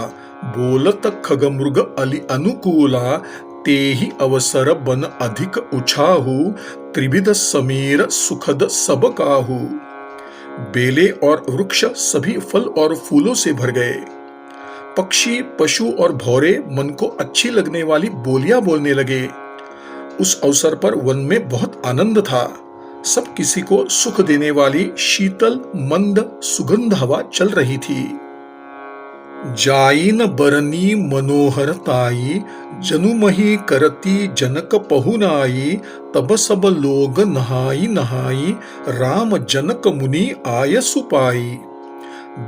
बोलत खगमृग अली अनुकूला, ते ही अवसर बन अधिक उछाहू, त्रिविध समीर सुखद सब काहू। बेले और वृक्ष सभी फल और फूलों से भर गए। पक्षी पशु और भौरे मन को अच्छी लगने वाली बोलियां बोलने लगे। उस अवसर पर वन में बहुत आनंद था। सब किसी को सुख देने वाली शीतल मंद सुगंध हवा चल रही थी। जाइन बरनी मनोहरताई, जनुमही करती जनक पहुनाई, तब सब लोग नहाई नहाई, राम जनक मुनि आय सुपाई।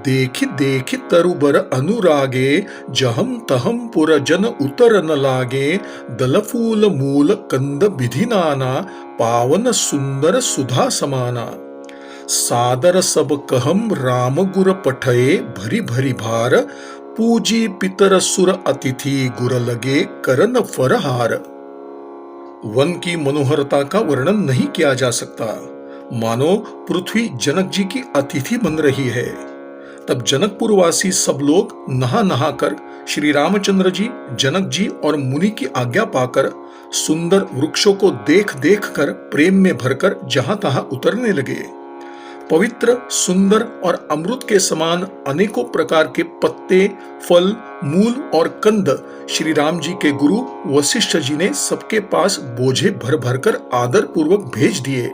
देखि देखि तरुबर अनुरागे, जहम तहम पुर जन उतर न लागे, दल फूल मूल कंद विधि नाना, पावन सुंदर सुधा समाना। सादर सब कहम राम गुर पठये, भरी भरी भार, पूजी पितर सुर अतिथि, गुर लगे करन फरहार। वन की मनोहरता का वर्णन नहीं किया जा सकता, मानो पृथ्वी जनक जी की अतिथि बन रही है। तब जनकपुर वासी सब लोग नहा नहा कर श्री रामचंद्र जी जनक जी और मुनि की आज्ञा पाकर सुंदर वृक्षों को देख देख कर प्रेम में भरकर जहां तहां उतरने लगे। पवित्र सुंदर और अमृत के समान अनेकों प्रकार के पत्ते फल मूल और कंद श्री राम जी के गुरु वशिष्ठ जी ने सबके पास बोझे भर भर कर आदर पूर्वक भेज दिए।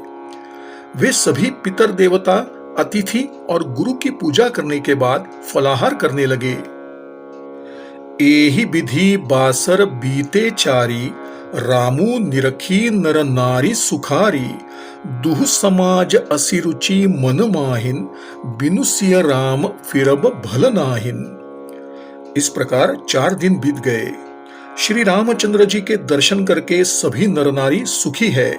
वे सभी पितर देवता अतिथि और गुरु की पूजा करने के बाद फलाहार करने लगे। एहि विधि बासर बीते चारी, रामू निरखी नर नारी सुखारी, दुह समाज असिरुचि मन माहिन, बिनु सिय राम फिरब भल नाहिन। इस प्रकार 4 दिन बीत गए। श्री रामचंद्र जी के दर्शन करके सभी नर नारी सुखी है।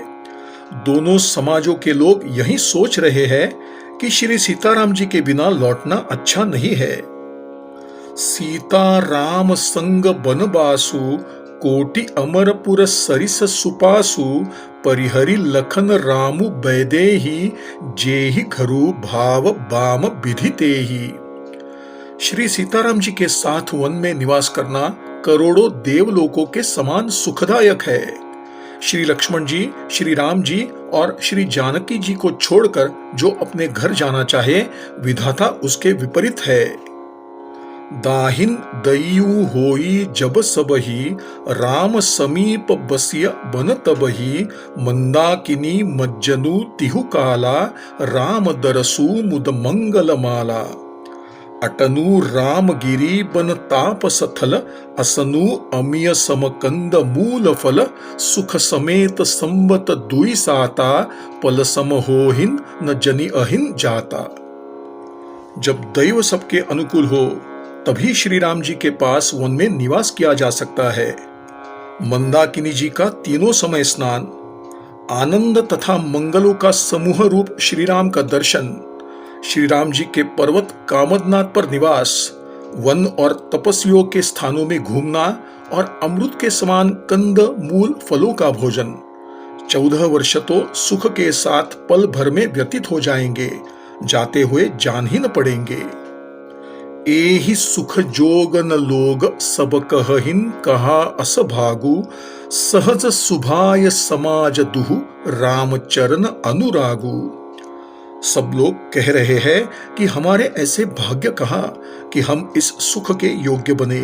दोनों समाजों के लोग यही सोच रहे हैं कि श्री सीताराम जी के बिना लौटना अच्छा नहीं है। सीता राम संग बनबासु, कोटि अमरपुर सरिस सुपासु, परिहरि लखन रामु बैदेही, जेहि घरु भाव बाम विधितेहि। श्री सीताराम जी के साथ वन में निवास करना करोड़ों देवलोकों के समान सुखदायक है। श्री लक्ष्मण जी श्री राम जी और श्री जानकी जी को छोड़कर जो अपने घर जाना चाहे, विधाता उसके विपरीत है। दाहिन दयु होई जब सबही, राम समीप बसिय बन तबही, मंदाकिनी मज्जनु तिहु काला, राम दरसु मुद मंगल माला। अटनु रामगिरी बन ताप सथल, असनु अमिय समकंद मूल फल, सुख समेत संबत दुई साता, पल सम होहिन न जनि अहिन जाता। जब दैव सबके अनुकूल हो तभी श्री राम जी के पास वन में निवास किया जा सकता है। मंदाकिनी जी का तीनों समय स्नान, आनंद तथा मंगलों का समूह रूप श्री राम का दर्शन, श्री राम जी के पर्वत कामदनाथ पर निवास, वन और तपस्वियों के स्थानों में घूमना और अमृत के समान कंद मूल फलों का भोजन, 14 वर्ष तो सुख के साथ पल भर में व्यतीत हो जाएंगे, जाते हुए जान ही न पड़ेंगे। एहि सुख जोग न लोग सब कहहिन कहा अस भागु, सहज सुभाय समाज दुहु राम चरण अनुरागु। सब लोग कह रहे हैं कि हमारे ऐसे भाग्य कहा कि हम इस सुख के योग्य बने।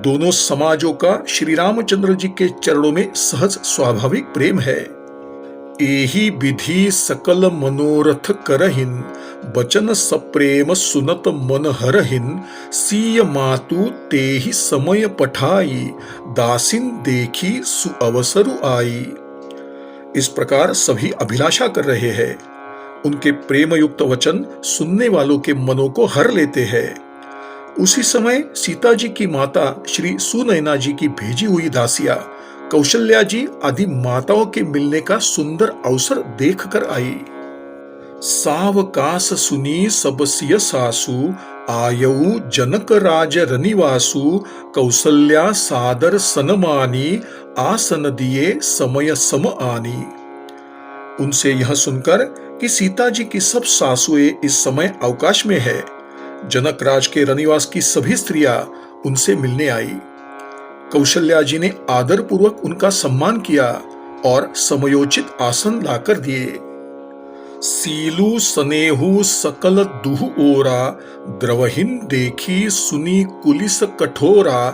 दोनों समाजों का श्री रामचंद्र जी के चरणों में सहज स्वाभाविक प्रेम है। एहि विधि सकल मनोरथ करहिन, बचन सप्रेम सुनत मन हरहिन, सीय मातु तेहि समय पठाई, दासिन देखी सुअवसरु आई। इस प्रकार सभी अभिलाषा कर रहे हैं। उनके प्रेम युक्त वचन सुनने वालों के मनों को हर लेते हैं। उसी समय सीता जी की माता श्री सुनैना जी की भेजी हुई दासिया कौशल्या जी आदि माताओं के मिलने का सुंदर अवसर देखकर आई। सावकाश सुनी सब सिय सासु, आयऊ जनक राज रनिवासु, कौशल्या सादर सनमानी, आसन दिए समय सम आनी। उनसे यह सुनकर कि सीता जी की सब सासुएं इस समय अवकाश में है, जनक राज के रनिवास की सभी स्त्रियां उनसे मिलने आई। कौशल्या जी ने आदर पूर्वक उनका सम्मान किया और समयोचित आसन लाकर दिए। सीलू सनेहु सकल दुहु ओरा, द्रवहीन देखी सुनी कुलिस कठोरा,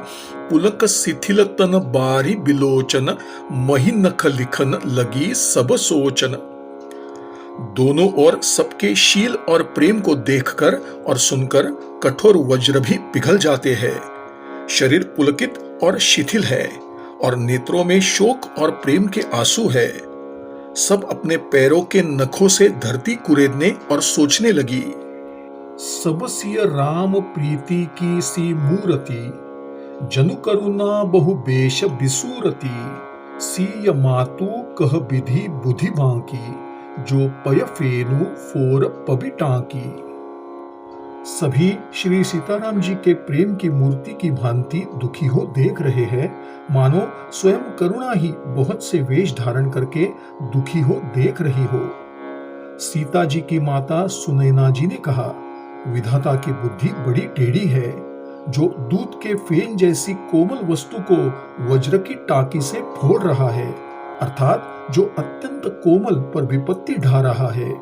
पुलक शिथिल तन बारी बिलोचन, मही नख लिखन लगी सब सोचन। दोनों ओर सबके शील और प्रेम को देखकर और सुनकर कठोर वज्र भी पिघल जाते हैं। शरीर पुलकित और शिथिल है और नेत्रों में शोक और प्रेम के आंसू है। सब अपने पैरों के नखों से धरती कुरेदने और सोचने लगी। सब सिय राम प्रीति की सी मूरति, जनु करुणा बहु बेश बिसूरति, सीय मातु कह विधि बुद्धि बांकी, जो पय फेनु फोर पबिटांकी। सभी श्री सीताराम जी के प्रेम की मूर्ति की भांति दुखी हो देख रहे हैं, मानो स्वयं करुणा ही बहुत से वेश धारण करके दुखी हो देख रही हो। सीता जी की माता सुनैना जी ने कहा, विधाता की बुद्धि बड़ी टेढ़ी है, जो दूध के फेन जैसी कोमल वस्तु को वज्र की टाकी से फोड़ रहा है, अर्थात जो अत्यंत कोमल पर विपत्ति ढा रहा है।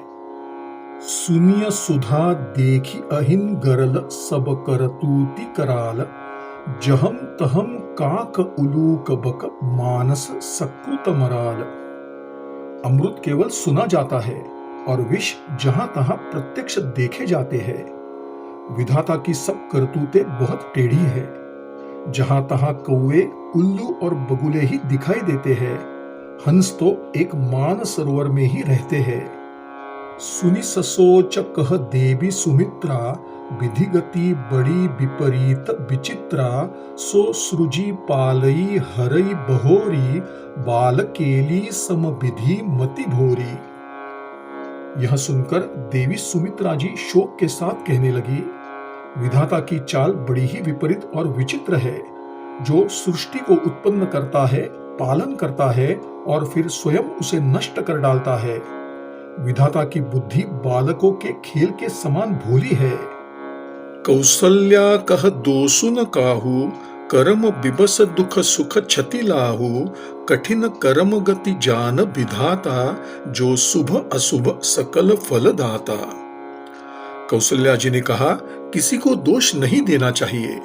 सुनिय सुधा देखी अहिन गरल, सब करतूति कराल, जहम तहम काक उलूक बक, मानस सकृत मराल। अमृत केवल सुना जाता है और विष जहां तहां प्रत्यक्ष देखे जाते हैं। विधाता की सब करतूतें बहुत टेढ़ी है। जहां तहां कौवे, उल्लू और बगुले ही दिखाई देते हैं, हंस तो एक मान सरोवर में ही रहते हैं। सुनि ससोच कह देवी सुमित्रा, विधिगति बड़ी विपरीत विचित्रा, सो सृजी पालई हरई बहोरी, बाल केली सम विधि मति भोरी। यह सुनकर देवी सुमित्रा जी शोक के साथ कहने लगी, विधाता की चाल बड़ी ही विपरीत और विचित्र है, जो सृष्टि को उत्पन्न करता है, पालन करता है और फिर स्वयं उसे नष्ट कर डालता है। विधाता की बुद्धि बालकों के खेल के समान भोली है। कौशल्या कह दोसु न काहू, कर्म बिबस दुख सुख क्षति लाहू, कठिन कर्म गति जान विधाता, जो शुभ अशुभ सकल फल दाता। कौशल्या जी ने कहा, किसी को दोष नहीं देना चाहिए।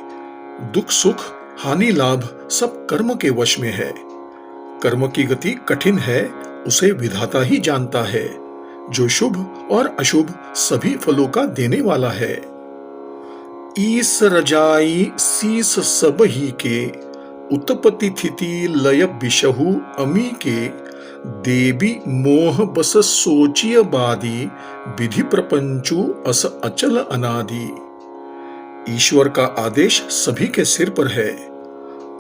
दुख सुख हानि लाभ सब कर्म के वश में है। कर्म की गति कठिन है, उसे विधाता ही जानता है, जो शुभ और अशुभ सभी फलों का देने वाला है। ईस रजाई शीस सब ही के, उत्पत्ति थिति लय बिशहु अमी के, देवी मोह बस सोचिय बादी, विधि प्रपंचु अस अचल अनादि। ईश्वर का आदेश सभी के सिर पर है।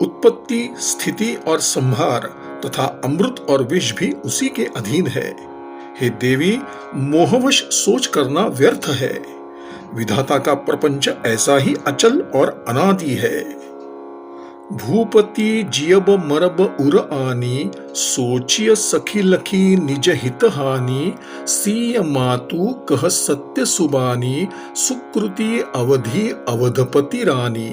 उत्पत्ति, स्थिति और संहार तथा अमृत और विष भी उसी के अधीन है। हे देवी, मोहवश सोच करना व्यर्थ है। विधाता का प्रपंच ऐसा ही अचल और अनादि है। भूपति जियब मरब उर आनी, सोचिय सखी लखी निज हित हानि, सीय मातु कह सत्य सुबानी, सुकृति अवधि अवधपति रानी।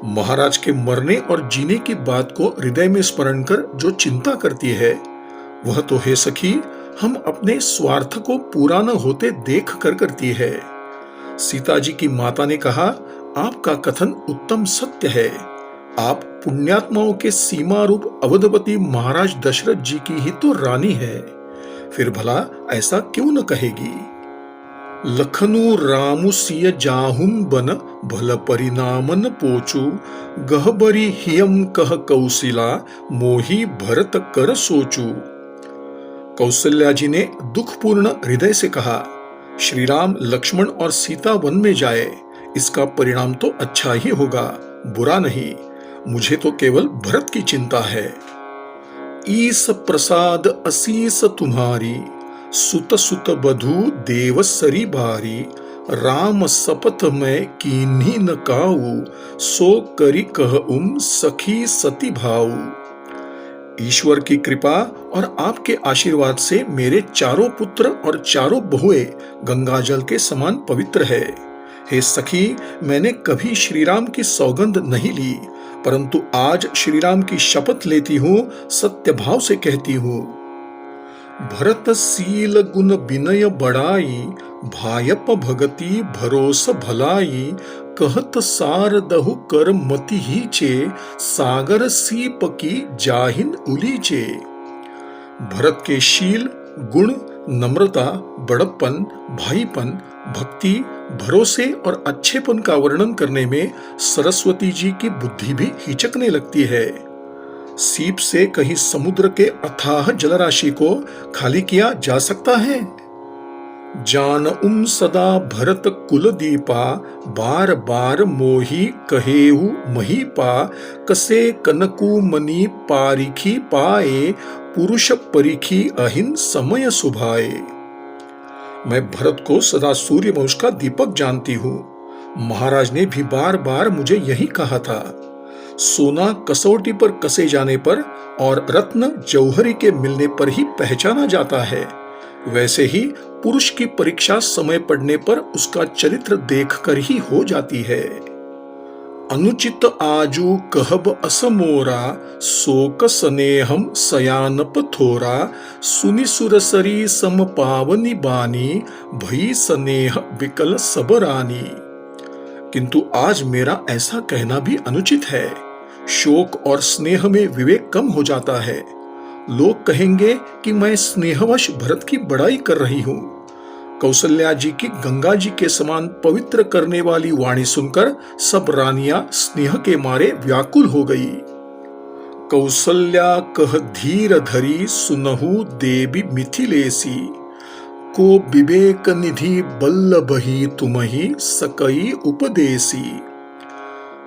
महाराज के मरने और जीने की बात को हृदय में स्मरण कर जो चिंता करती है, वह तो हे सखी हम अपने स्वार्थ को पूरा न होते देख कर करती है। सीता जी की माता ने कहा, आपका कथन उत्तम सत्य है। आप पुण्यात्माओं के सीमा रूप अवधपति महाराज दशरथ जी की ही तो रानी है, फिर भला ऐसा क्यों न कहेगी। लखनु रामु सिय जाहुम बन, भल परिणामन पोचू, गहबरी हियम कह कौशिला, मोही भरत कर सोचू। कौशल्या जी ने दुखपूर्ण हृदय से कहा, श्री राम लक्ष्मण और सीता वन में जाए, इसका परिणाम तो अच्छा ही होगा, बुरा नहीं। मुझे तो केवल भरत की चिंता है। ईस प्रसाद असीस तुम्हारी, सुत सुत बधु देव सरी बारी, राम सपथ में कीन्ही न काऊ, सो करी कह सखी सती भाऊ। ईश्वर की कृपा और आपके आशीर्वाद से मेरे चारों पुत्र और चारों बहुएं गंगाजल के समान पवित्र है। हे सखी, मैंने कभी श्री राम की सौगंध नहीं ली, परंतु आज श्री राम की शपथ लेती हूँ, सत्य भाव से कहती हूँ। भरत सील गुण विनय बढ़ाई, भायप भगति भरोस भलाई, कहत सार दहु कर मति ही चे, सागर सीप की जाहिन उलीचे। भरत के शील, गुण, नम्रता, बड़प्पन, भाईपन, भक्ति, भरोसे और अच्छेपन का वर्णन करने में सरस्वती जी की बुद्धि भी हिचकने लगती है। सीप से कहीं समुद्र के अथाह जलराशि को खाली किया जा सकता है। जान सदा भरत कुल दीपा, बार बार मोही कहेहु महीपा, कसे कनकु मनी पारिखी पाए, पुरुष परिखी अहिन समय सुभाए। मैं भरत को सदा सूर्यवंश का दीपक जानती हूँ। महाराज ने भी बार बार मुझे यही कहा था। सोना कसौटी पर कसे जाने पर और रत्न जौहरी के मिलने पर ही पहचाना जाता है, वैसे ही पुरुष की परीक्षा समय पड़ने पर उसका चरित्र देखकर ही हो जाती है। अनुचित आजू कहब असमोरा, शोक स्नेहम सयानप थोरा, सुनि सुरसरी सम पावनी बानी, भई स्नेह विकल सबरानी। किंतु आज मेरा ऐसा कहना भी अनुचित है। शोक और स्नेह में विवेक कम हो जाता है। लोग कहेंगे कि मैं स्नेहवश भरत की बड़ाई कर रही हूँ। कौशल्या जी की गंगा जी के समान पवित्र करने वाली वाणी सुनकर सब रानियां स्नेह के मारे व्याकुल हो गई। कौशल्या कह धीर धरी, सुनहु देवी मिथिलेसी, को विवेक निधि बल्लभही तुम्हि सकई उपदेसी।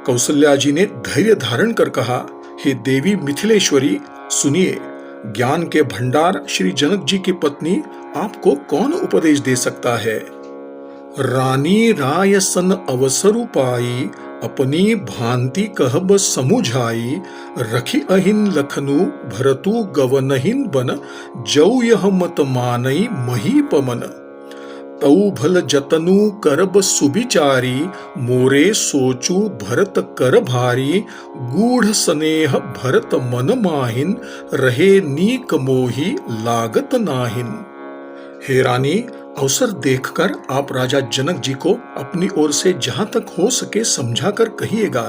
कौशल्या जी ने धैर्य धारण कर कहा, हे देवी मिथिलेश्वरी, सुनिए, ज्ञान के भंडार श्री जनक जी की पत्नी आपको कौन उपदेश दे सकता है। रानी राय सन अवसरु पाई, अपनी भांति कहब समुझाई, रखी अहिन लखनु भरतु गवनहिन बन, जौ यह मत मानई महीपमन। तऊ भल जतनु करब सुबिचारी, मोरे सोचू भरत कर भारी, गूढ़ स्नेह भरत मन माहिन, रहे नीक मोही लागत नाहिन। हे रानी, अवसर देखकर आप राजा जनक जी को अपनी ओर से जहां तक हो सके समझाकर कहिएगा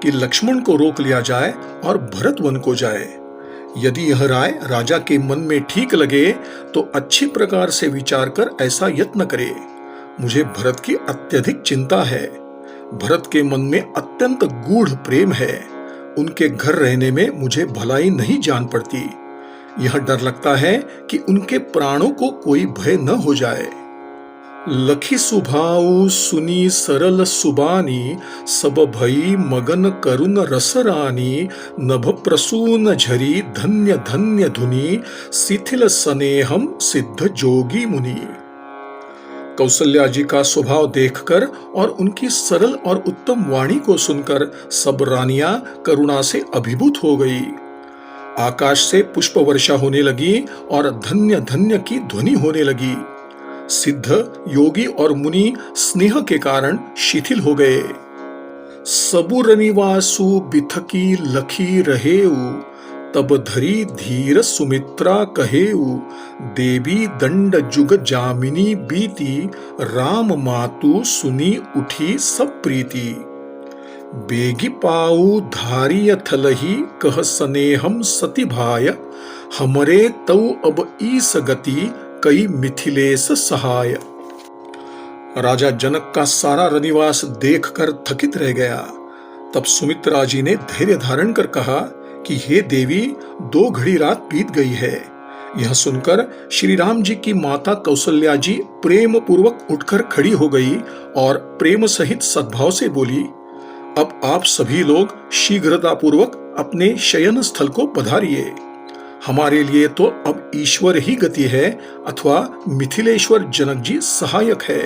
कि लक्ष्मण को रोक लिया जाए और भरत वन को जाए। यदि यह राय राजा के मन में ठीक लगे तो अच्छी प्रकार से विचार कर ऐसा यत्न करे। मुझे भरत की अत्यधिक चिंता है। भरत के मन में अत्यंत गूढ़ प्रेम है। उनके घर रहने में मुझे भलाई नहीं जान पड़ती। यह डर लगता है कि उनके प्राणों को कोई भय न हो जाए। लखी सुभाऊ सुनी सरल सुबानी, सब भई मगन करुण रसरानी, नभ प्रसून झरी धन्य धन्य धुनी, शिथिल स्नेहम सिद्ध जोगी मुनि। कौशल्या जी का स्वभाव देखकर और उनकी सरल और उत्तम वाणी को सुनकर सब रानियां करुणा से अभिभूत हो गई। आकाश से पुष्प वर्षा होने लगी और धन्य धन्य की ध्वनि होने लगी। सिद्ध, योगी और मुनि स्नेह के कारण शिथिल हो गए। सबुर निवासु बिथकी लखी रहेऊ, तब धरी धीर सुमित्रा कहेऊ, देवी दंड जुग जामिनी बीती, राम मातु सुनी उठी सब प्रीति। बेगी पाऊ धारिय थलही कह स्नेहम सती भाय, हमरे तऊ अब ईस गति, कई मिथिलेश सहाय। राजा जनक का सारा रनिवास देखकर थकित रह गया। तब सुमित्रा जी ने धैर्य धारण कर कहा कि हे देवी, 2 घड़ी रात बीत गई है। यह सुनकर श्री राम जी की माता कौशल्या जी प्रेम पूर्वक उठकर खड़ी हो गई और प्रेम सहित सद्भाव से बोली, अब आप सभी लोग शीघ्रता पूर्वक अपने शयन स्थल को पधारिए। हमारे लिए तो अब ईश्वर ही गति है अथवा मिथिलेश्वर जनक जी सहायक है।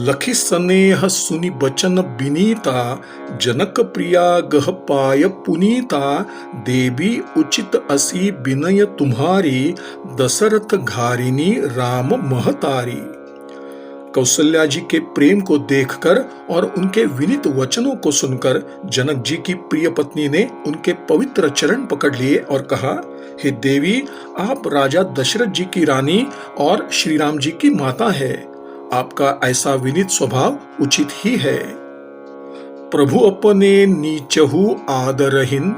लखी स्नेह सुनि बचन बिनीता, जनक प्रिया गह पाय पुनीता, देवी उचित असी विनय तुम्हारी, दशरथ घारिनी राम महतारी। कौशल्या जी के प्रेम को देखकर और उनके विनीत वचनों को सुनकर जनक जी की प्रिय पत्नी ने उनके पवित्र चरण पकड़ लिए और कहा, हे देवी, आप राजा दशरथ जी की रानी और श्री राम जी की माता है। आपका ऐसा विनीत स्वभाव उचित ही है। प्रभु अपने नीचहु आदरहिन,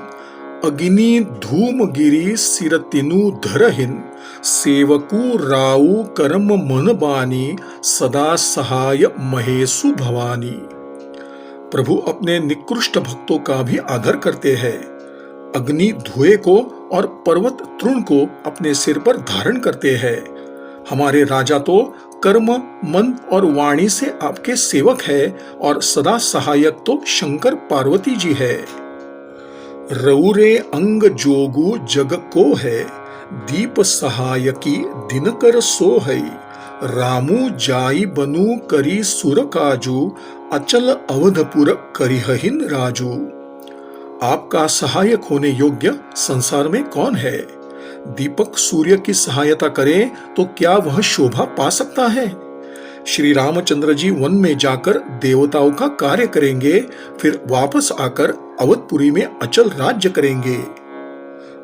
अग्नि धूम गिरी सिर तिनु धरहिन, सेवकु राउ करम मन बानी, सदा सहाय महेशु भवानी। प्रभु अपने निकृष्ट भक्तों का भी आदर करते हैं। अग्नि धुएं को और पर्वत तृण को अपने सिर पर धारण करते हैं। हमारे राजा तो कर्म, मन और वाणी से आपके सेवक है और सदा सहायक तो शंकर पार्वती जी है। रौरे अंग जोगु जग को है, दीप सहायकी दिनकर सो है, रामू जाई बनु करी सुर काजू, अचल अवधपुर करिहहिन राजू। आपका सहायक होने योग्य संसार में कौन है? दीपक सूर्य की सहायता करे तो क्या वह शोभा पा सकता है? श्री रामचंद्र जी वन में जाकर देवताओं का कार्य करेंगे, फिर वापस आकर अवधपुरी में अचल राज्य करेंगे।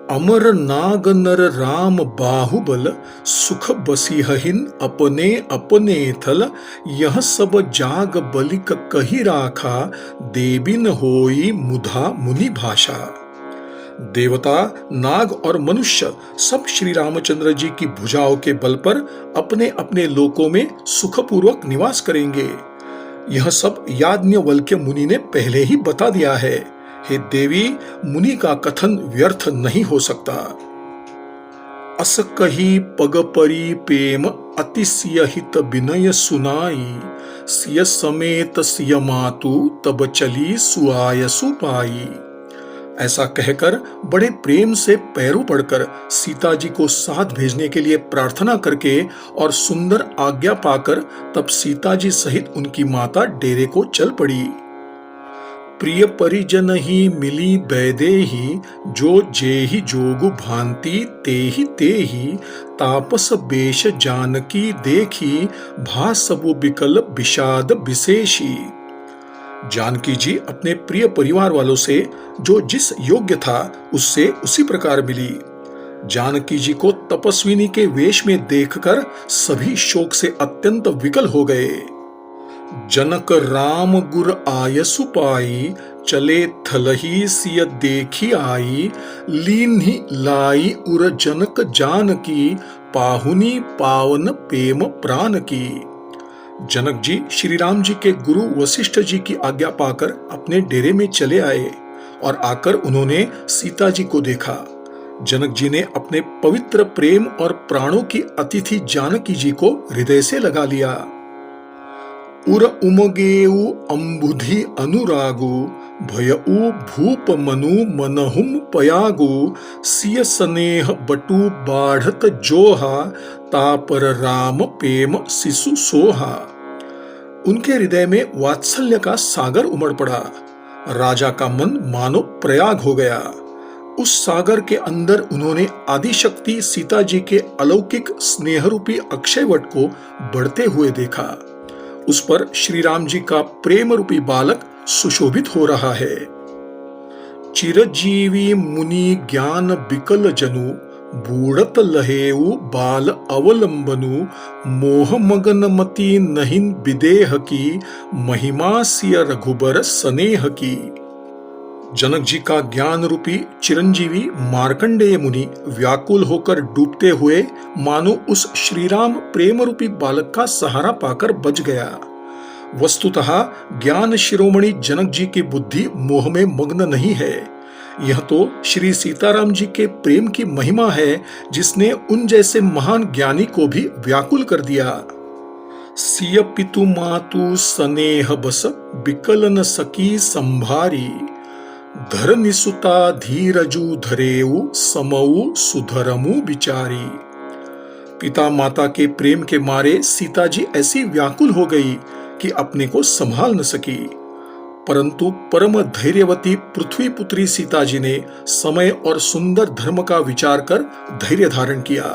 अमर नाग नर राम बाहुबल, सुख बसिहहिन अपने अपने थल, यह सब जाग बलिक कही राखा, देबिन होई मुधा मुनि भाषा। देवता, नाग और मनुष्य सब श्री रामचंद्र जी की भुजाओं के बल पर अपने अपने लोकों में सुखपूर्वक निवास करेंगे। यह सब याज्ञवल्क्य मुनि ने पहले ही बता दिया है। हे देवी, मुनि का कथन व्यर्थ नहीं हो सकता। अस कही पग परी प्रेम, अति सिय हित विनय सुनाई, सिय समेत सिय मातु, तब चली सुआय सुपाई। ऐसा कहकर बड़े प्रेम से पैरों पड़कर सीता जी को साथ भेजने के लिए प्रार्थना करके और सुंदर आज्ञा पाकर तब सीता जी सहित उनकी माता डेरे को चल पड़ी। प्रिय परिजन ही मिली बैदेही, जो जेहि जोगु भांति तेहि तेहि, तापस बेश जानकी देखी, भा सबु बिकल विषाद विशेषी। जानकी जी अपने प्रिय परिवार वालों से जो जिस योग्य था उससे उसी प्रकार मिली। जानकी जी को तपस्विनी के वेश में देखकर सभी शोक से अत्यंत विकल हो गए। जनक राम गुर आयसु पाई, चले थलही सिय देखी आई, लीन्हि लाई उर जनक जानकी, पाहुनी पावन प्रेम प्राण की। जनक जी श्री राम जी के गुरु वशिष्ठ जी की आज्ञा पाकर अपने डेरे में चले आए और आकर उन्होंने सीता जी को देखा। जनक जी ने अपने पवित्र प्रेम और प्राणों की अतिथि जानकी जी को हृदय से लगा लिया। उर उमगेऊ अंबुधि अनुरागु भयऊ भूप मनु मनहुम पयागु सिय स्नेह बटु बाढ़त जोहा तापर राम प्रेम शिशु सोहा। उनके हृदय में वात्सल्य का सागर उमड़ पड़ा। राजा का मन मानो प्रयाग हो गया। उस सागर के अंदर उन्होंने आदिशक्ति सीता जी के अलौकिक स्नेहरूपी अक्षय वट को बढ़ते हुए देखा। उस पर श्री राम जी का प्रेम रूपी बालक सुशोभित हो रहा है। चिरजीवी मुनि ज्ञान बिकल जनु बूढ़त लहेऊ बाल अवलंबनु मोह मगन मति नहिन विदेह की महिमा सिय रघुबर स्नेह की। जनक जी का ज्ञान रूपी चिरंजीवी मार्कंडेय मुनि व्याकुल होकर डूबते हुए मानो उस श्रीराम प्रेम रूपी बालक का सहारा पाकर बच गया। वस्तुतः ज्ञान शिरोमणि जनक जी की बुद्धि मोह में मग्न नहीं है। यह तो श्री सीताराम जी के प्रेम की महिमा है जिसने उन जैसे महान ज्ञानी को भी व्याकुल कर दिया। सिय पितु मातु स्नेह बस बिकल न सकी संभारी धरनि सुता धीरजु धरेऊ समऊ सुधरमु बिचारी। पिता माता के प्रेम के मारे सीता जी ऐसी व्याकुल हो गई कि अपने को संभाल न सकी, परंतु परम धैर्यवती पृथ्वी पुत्री सीता जी ने समय और सुंदर धर्म का विचार कर धैर्य धारण किया।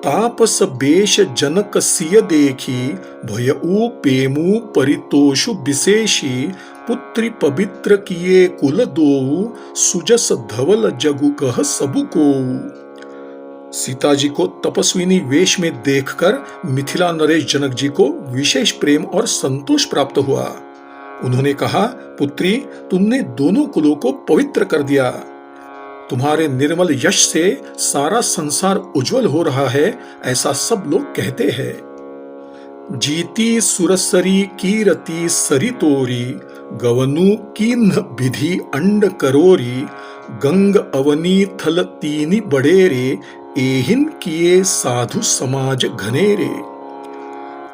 तापस बेश जनक सिय देखी भयऊ पेमु परितोषु विशेषी पुत्री पवित्र किए कुल दोऊ सुजस धवल जगु कह सबु को। सीता जी को तपस्विनी वेश में देखकर मिथिला नरेश जनक जी को विशेष प्रेम और संतोष प्राप्त हुआ। उन्होंने कहा, पुत्री, तुमने दोनों कुलों को पवित्र कर दिया। तुम्हारे निर्मल यश से सारा संसार उज्जवल हो रहा है, ऐसा सब लोग कहते हैं। जीती सुरसरी कीरति सरितोरी गवनु किन्ह विधि अंड करोरी गंग अवनी थल तीनी बड़ेरे एहिन किए साधु समाज घनेरे।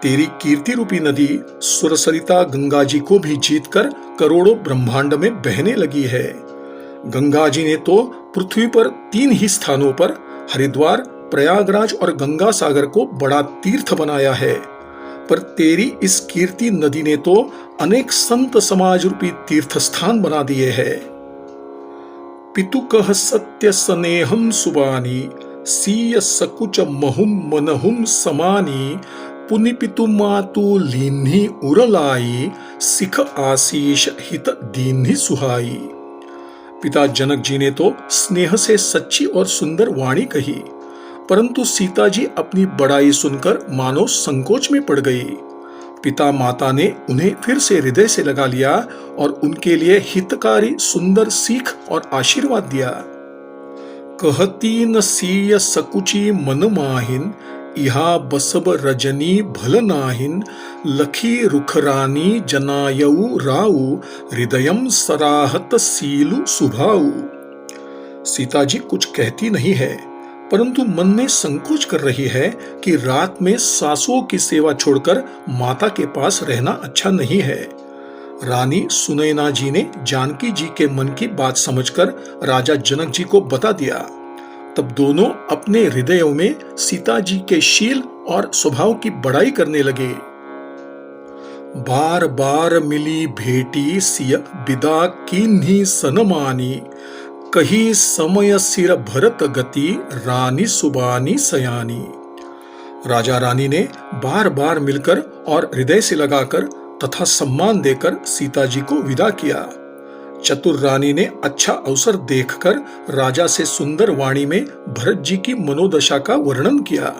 तेरी कीर्ति रूपी नदी सुरसरिता गंगा जी को भी जीतकर करोड़ों ब्रह्मांड में बहने लगी है। गंगा जी ने तो पृथ्वी पर 3 ही स्थानों पर हरिद्वार, प्रयागराज और गंगा सागर को बड़ा तीर्थ बनाया है, पर तेरी इस कीर्ति नदी ने तो अनेक संत समाज रूपी तीर्थ स्थान बना दिए हैं। पितु कह सत्य स्नेहम सुबानी सीय सकुच महुम मनहुम समानी पुनि पितु मातु लीन्ही उरलाई सिख आशीष हित दीन्ही सुहाई। पिता जनक जी ने तो स्नेह से सच्ची और सुंदर वाणी कही, परंतु सीता जी अपनी बड़ाई सुनकर मानो संकोच में पड़ गई। पिता माता ने उन्हें फिर से हृदय से लगा लिया और उनके लिए हितकारी सुंदर सीख और आशीर्वाद दिया। कहती न सीय सकुची मन माहिन इहा बसब रजनी भल नाहिन लखी रुखरानी जनायऊ राऊ हृदयम सराहत सीलु सुभाऊ। सीता जी कुछ कहती नहीं है, परंतु मन में संकोच कर रही है कि रात में सासुओं की सेवा छोड़कर माता के पास रहना अच्छा नहीं है। रानी सुनैना जी ने जानकी जी के मन की बात समझकर राजा जनक जी को बता दिया। तब दोनों अपने हृदयों में सीता जी के शील और स्वभाव की बड़ाई करने लगे। बार बार मिली भेटी सिय विदा कीन्ही सनमानी कही समय सिर भरत गति रानी सुबानी सयानी। राजा रानी ने बार बार मिलकर और हृदय से लगाकर तथा सम्मान देकर सीता जी को विदा किया। चतुर रानी ने अच्छा अवसर देखकर राजा से सुंदर वाणी में भरत जी की मनोदशा का वर्णन किया।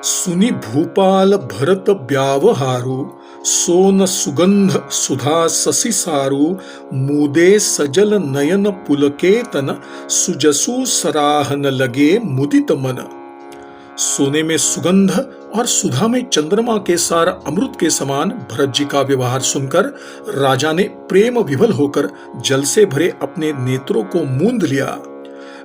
सुनि भूपाल भरत ब्यावहारु सोन सुगंध सुधा ससी सारु मुदे सजल नयन पुलकेतन सुजसु सराहन लगे मुदित मन। सोने में सुगंध और सुधा में चंद्रमा के सार अमृत के समान भरत जी का व्यवहार सुनकर राजा ने प्रेम विभल होकर जल से भरे अपने नेत्रों को मूंद लिया।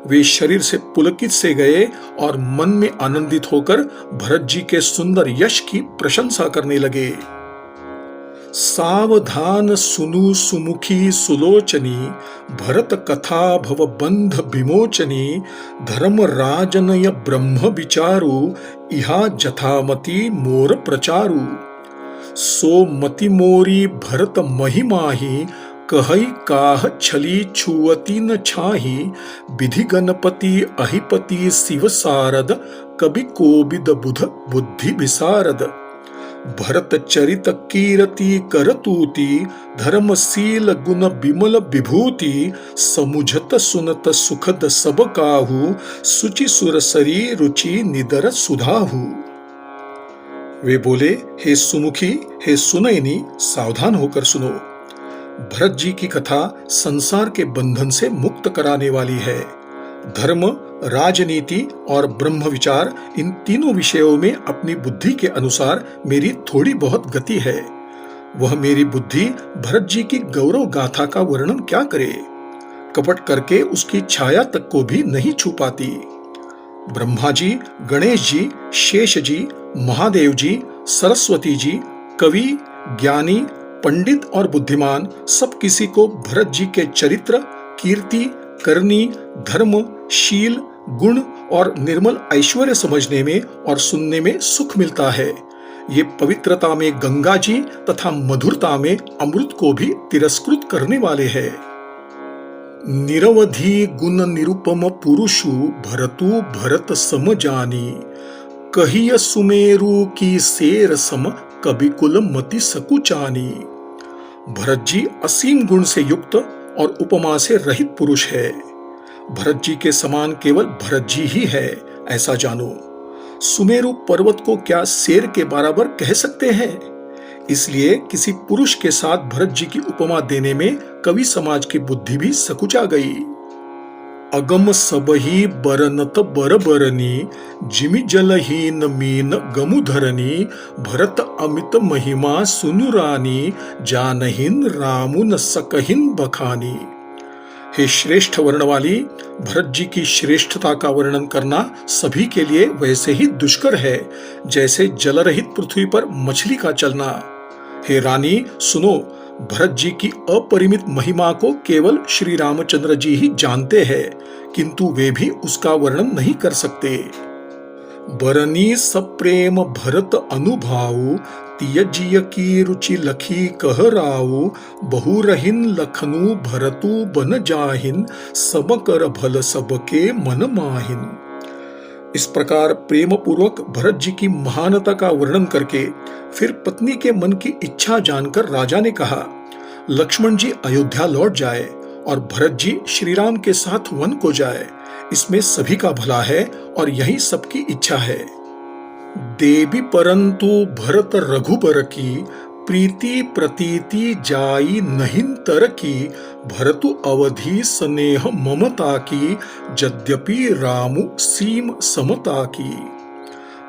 वे शरीर से पुलकित से गए और मन में आनंदित होकर भरत जी के सुंदर यश की प्रशंसा करने लगे। सावधान सुनु सुमुखी सुलोचनी, भरत कथा भव बंध विमोचनी, धर्म राजनय ब्रह्म विचारु, इहा जथामति मोर प्रचारु। सो मति मोरी भरत महिमाही, कहई काह छली छुअती न छाही, विधि गणपति अहिपति शिव सारद, कवि कोविद बुध बुद्धि विसारद। भरत चरित कीरति करतूति, धर्मशील गुण विमल विभूति, समुझत सुनत सुखद सब काहू, सुचि सुरसरी रुचि निदर सुधाहू। वे बोले, हे सुमुखी, हे सुनयनी, सावधान होकर सुनो। भरत जी की कथा संसार के बंधन से मुक्त कराने वाली है। धर्म, राजनीति और ब्रह्म विचार, इन तीनों विषयों में अपनी बुद्धि के अनुसार मेरी थोड़ी बहुत गति है। वह मेरी बुद्धि भरत जी की गौरव गाथा का वर्णन क्या करे, कपट करके उसकी छाया तक को भी नहीं छू पाती। ब्रह्मा जी, गणेश जी, शेष जी, महादेव जी, सरस्वती जी, कवि, ज्ञानी, पंडित और बुद्धिमान सब किसी को भरत जी के चरित्र, कीर्ति, करनी, धर्म, शील, गुण और निर्मल ऐश्वर्य समझने में और सुनने में सुख मिलता है। ये पवित्रता में गंगा जी तथा मधुरता में अमृत को भी तिरस्कृत करने वाले हैं। निरवधि गुण निरुपम पुरुषु, भरतु भरत सम जानी, कहिय सुमेरु की सेर सम, कवि कुल मति सकुचानी। भरत जी असीम गुण से युक्त और उपमा से रहित पुरुष है। भरत जी के समान केवल भरत जी ही है, ऐसा जानो। सुमेरु पर्वत को क्या शेर के बराबर कह सकते हैं? इसलिए किसी पुरुष के साथ भरत जी की उपमा देने में कवि समाज की बुद्धि भी सकुचा गई। अगम सबही बरनत बरबरनी, जिमि जलहीन मीन गमुधरनी, भरत अमित महिमा सुनुरानी, जानहिन रामु न सकहिन बखानी। हे श्रेष्ठ वर्ण वाली, भरत जी की श्रेष्ठता का वर्णन करना सभी के लिए वैसे ही दुष्कर है जैसे जलरहित पृथ्वी पर मछली का चलना। हे रानी, सुनो, भरत जी की अपरिमित महिमा को केवल श्री रामचंद्र जी ही जानते हैं, किंतु वे भी उसका वर्णन नहीं कर सकते। बरनी सप्रेम भरत अनुभाऊ, तियजिय की रुचि लखी कह राऊ, बहुरहिन लखनु भरतु बन जाहिन, सब कर भल सबके मन माहिन। इस प्रकार प्रेम पूर्वक भरत जी की महानता का वर्णन करके फिर पत्नी के मन की इच्छा जानकर राजा ने कहा, लक्ष्मण जी अयोध्या लौट जाए और भरत जी श्री राम के साथ वन को जाए। इसमें सभी का भला है और यही सबकी इच्छा है। देवी परंतु भरत रघुबर की, प्रीति प्रतीति जाई नहिं तर की, भरतु अवधि स्नेह ममता की, यद्यपि रामु सीम समता की।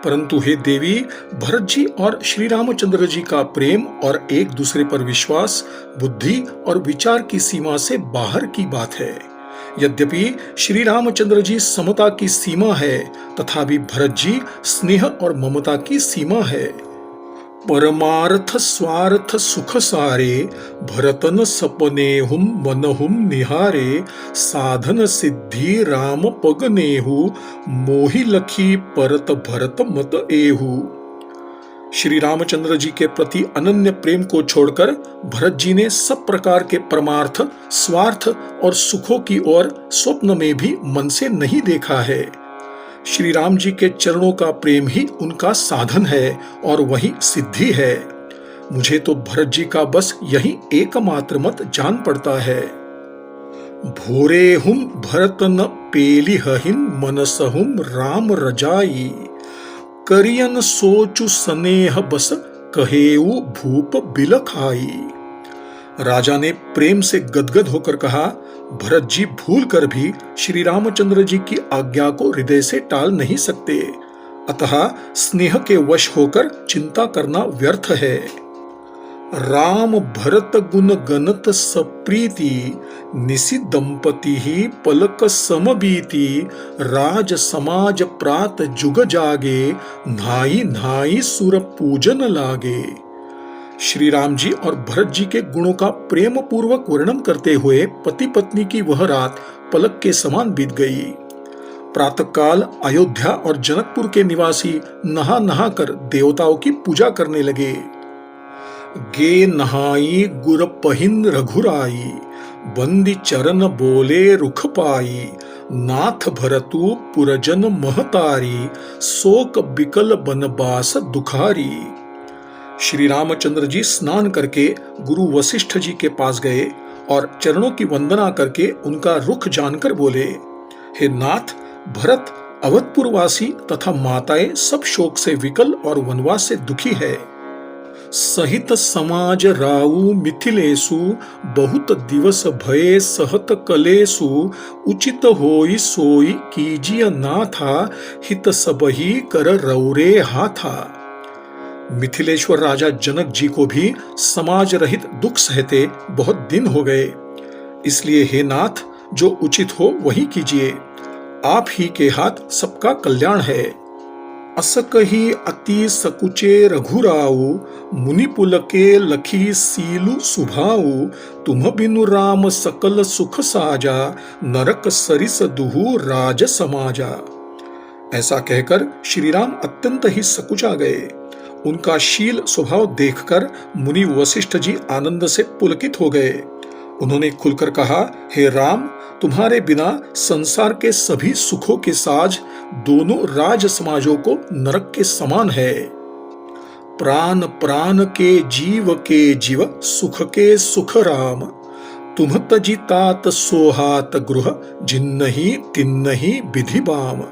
परंतु हे देवी, भरत जी और श्री रामचंद्र जी का प्रेम और एक दूसरे पर विश्वास बुद्धि और विचार की सीमा से बाहर की बात है। यद्यपि श्री रामचंद्र जी समता की सीमा है, तथापि भरत जी स्नेह और ममता की सीमा है। परमार्थ स्वार्थ सुख सारे, भरतन सपनेहुम मनहुम निहारे, साधन सिद्धि राम पगनेहु, मोहि लखी परत भरत मत एहु। श्री रामचंद्र जी के प्रति अनन्य प्रेम को छोड़कर भरत जी ने सब प्रकार के परमार्थ, स्वार्थ और सुखों की ओर स्वप्न में भी मन से नहीं देखा है। श्री राम जी के चरणों का प्रेम ही उनका साधन है और वही सिद्धि है। मुझे तो भरत जी का बस यही एकमात्र मत जान पड़ता है। भोरे हुम भरत न पेली हहिन, मनसहुम राम रजाई, करियन सोचु स्नेह बस, कहेऊ भूप बिलखाई। राजा ने प्रेम से गदगद होकर कहा, भरत जी भूल कर भी श्री रामचंद्र जी की आज्ञा को हृदय से टाल नहीं सकते। अतः स्नेह के वश होकर चिंता करना व्यर्थ है। राम भरत गुण गणत सप्रीति, निसि दंपति ही पलक समबीति, राज समाज प्रात जुग जागे, नाई नाई सुर पूजन लागे। श्री राम जी और भरत जी के गुणों का प्रेम पूर्वक वर्णन करते हुए पति पत्नी की वह रात पलक के समान बीत गई। प्रातःकाल अयोध्या और जनकपुर के निवासी नहा नहा कर देवताओं की पूजा करने लगे। गे नहाई गुर पहिन रघुराई, बंदी चरण बोले रुख पाई, नाथ भरतु पुरजन महतारी, शोक बिकल बनबास दुखारी। श्री रामचंद्र जी स्नान करके गुरु वशिष्ठ जी के पास गए और चरणों की वंदना करके उनका रुख जानकर बोले, हे नाथ, भरत अवधपुरवासी तथा माताएं सब शोक से विकल और वनवास से दुखी है। सहित समाज राउ मिथिलेसु, बहुत दिवस भये सहत कलेसु, उचित होई सोई कीजिय नाथा, हित सबही कर रौरे हाथा। मिथिलेश्वर राजा जनक जी को भी समाज रहित दुख सहते बहुत दिन हो गए, इसलिए हे नाथ, जो उचित हो वही कीजिए। आप ही के हाथ सबका कल्याण है। असकही अति सकुचे रघुराऊ, मुनि पुलके लखी सीलु सुभाऊ, तुम बिनु राम सकल सुख साजा, नरक सरिस दुहु राज समाजा। ऐसा कहकर श्री राम अत्यंत ही सकुचा गए। उनका शील स्वभाव देखकर मुनि वशिष्ठ जी आनंद से पुलकित हो गए। उन्होंने खुलकर कहा, हे राम, तुम्हारे बिना संसार के सभी सुखों के साज दोनों राज समाजों को नरक के समान है। प्राण प्राण के जीव सुख के सुख राम, तुम तजी तात सोहात गृह, जिन्नहि तिन्नहि विधि बाम।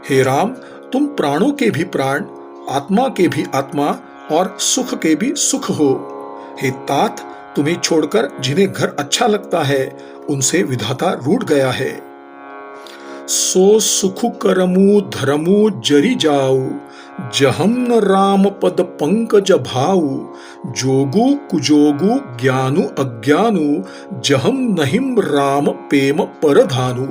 हे राम, तुम प्राणों के भी प्राण, आत्मा के भी आत्मा और सुख के भी सुख हो। हे तात, तुम्हें छोड़कर जिन्हें घर अच्छा लगता है उनसे विधाता रूठ गया है। सो सुख करमु धर्मु जरि जाऊ, जहम न राम पद पंकज भाऊ, जोगु कुजोगु ज्ञानु अज्ञानु, जहम नहिम राम प्रेम परधानु।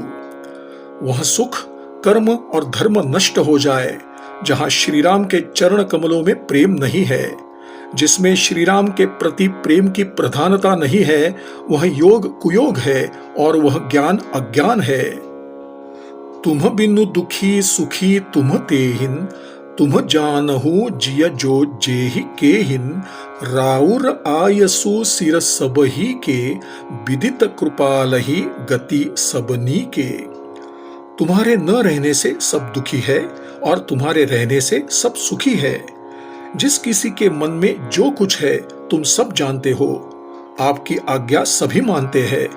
वह सुख कर्म और धर्म नष्ट हो जाए जहां श्री राम के चरण कमलों में प्रेम नहीं है। जिसमें श्री राम के प्रति प्रेम की प्रधानता नहीं है वह योग कुयोग है और वह ज्ञान अज्ञान है। तुम बिनु दुखी सुखी तुम तेहिन, तुम जानहु जिय जो जेहि केहिन, राउर आयसु सिर सबही के, विदित कृपालहि गति सबनी के। तुम्हारे न रहने से सब दुखी है और तुम्हारे रहने से सब सुखी है। जिस किसी के मन में जो कुछ है तुम सब जानते हो। आपकी आज्ञा सभी मानते हैं।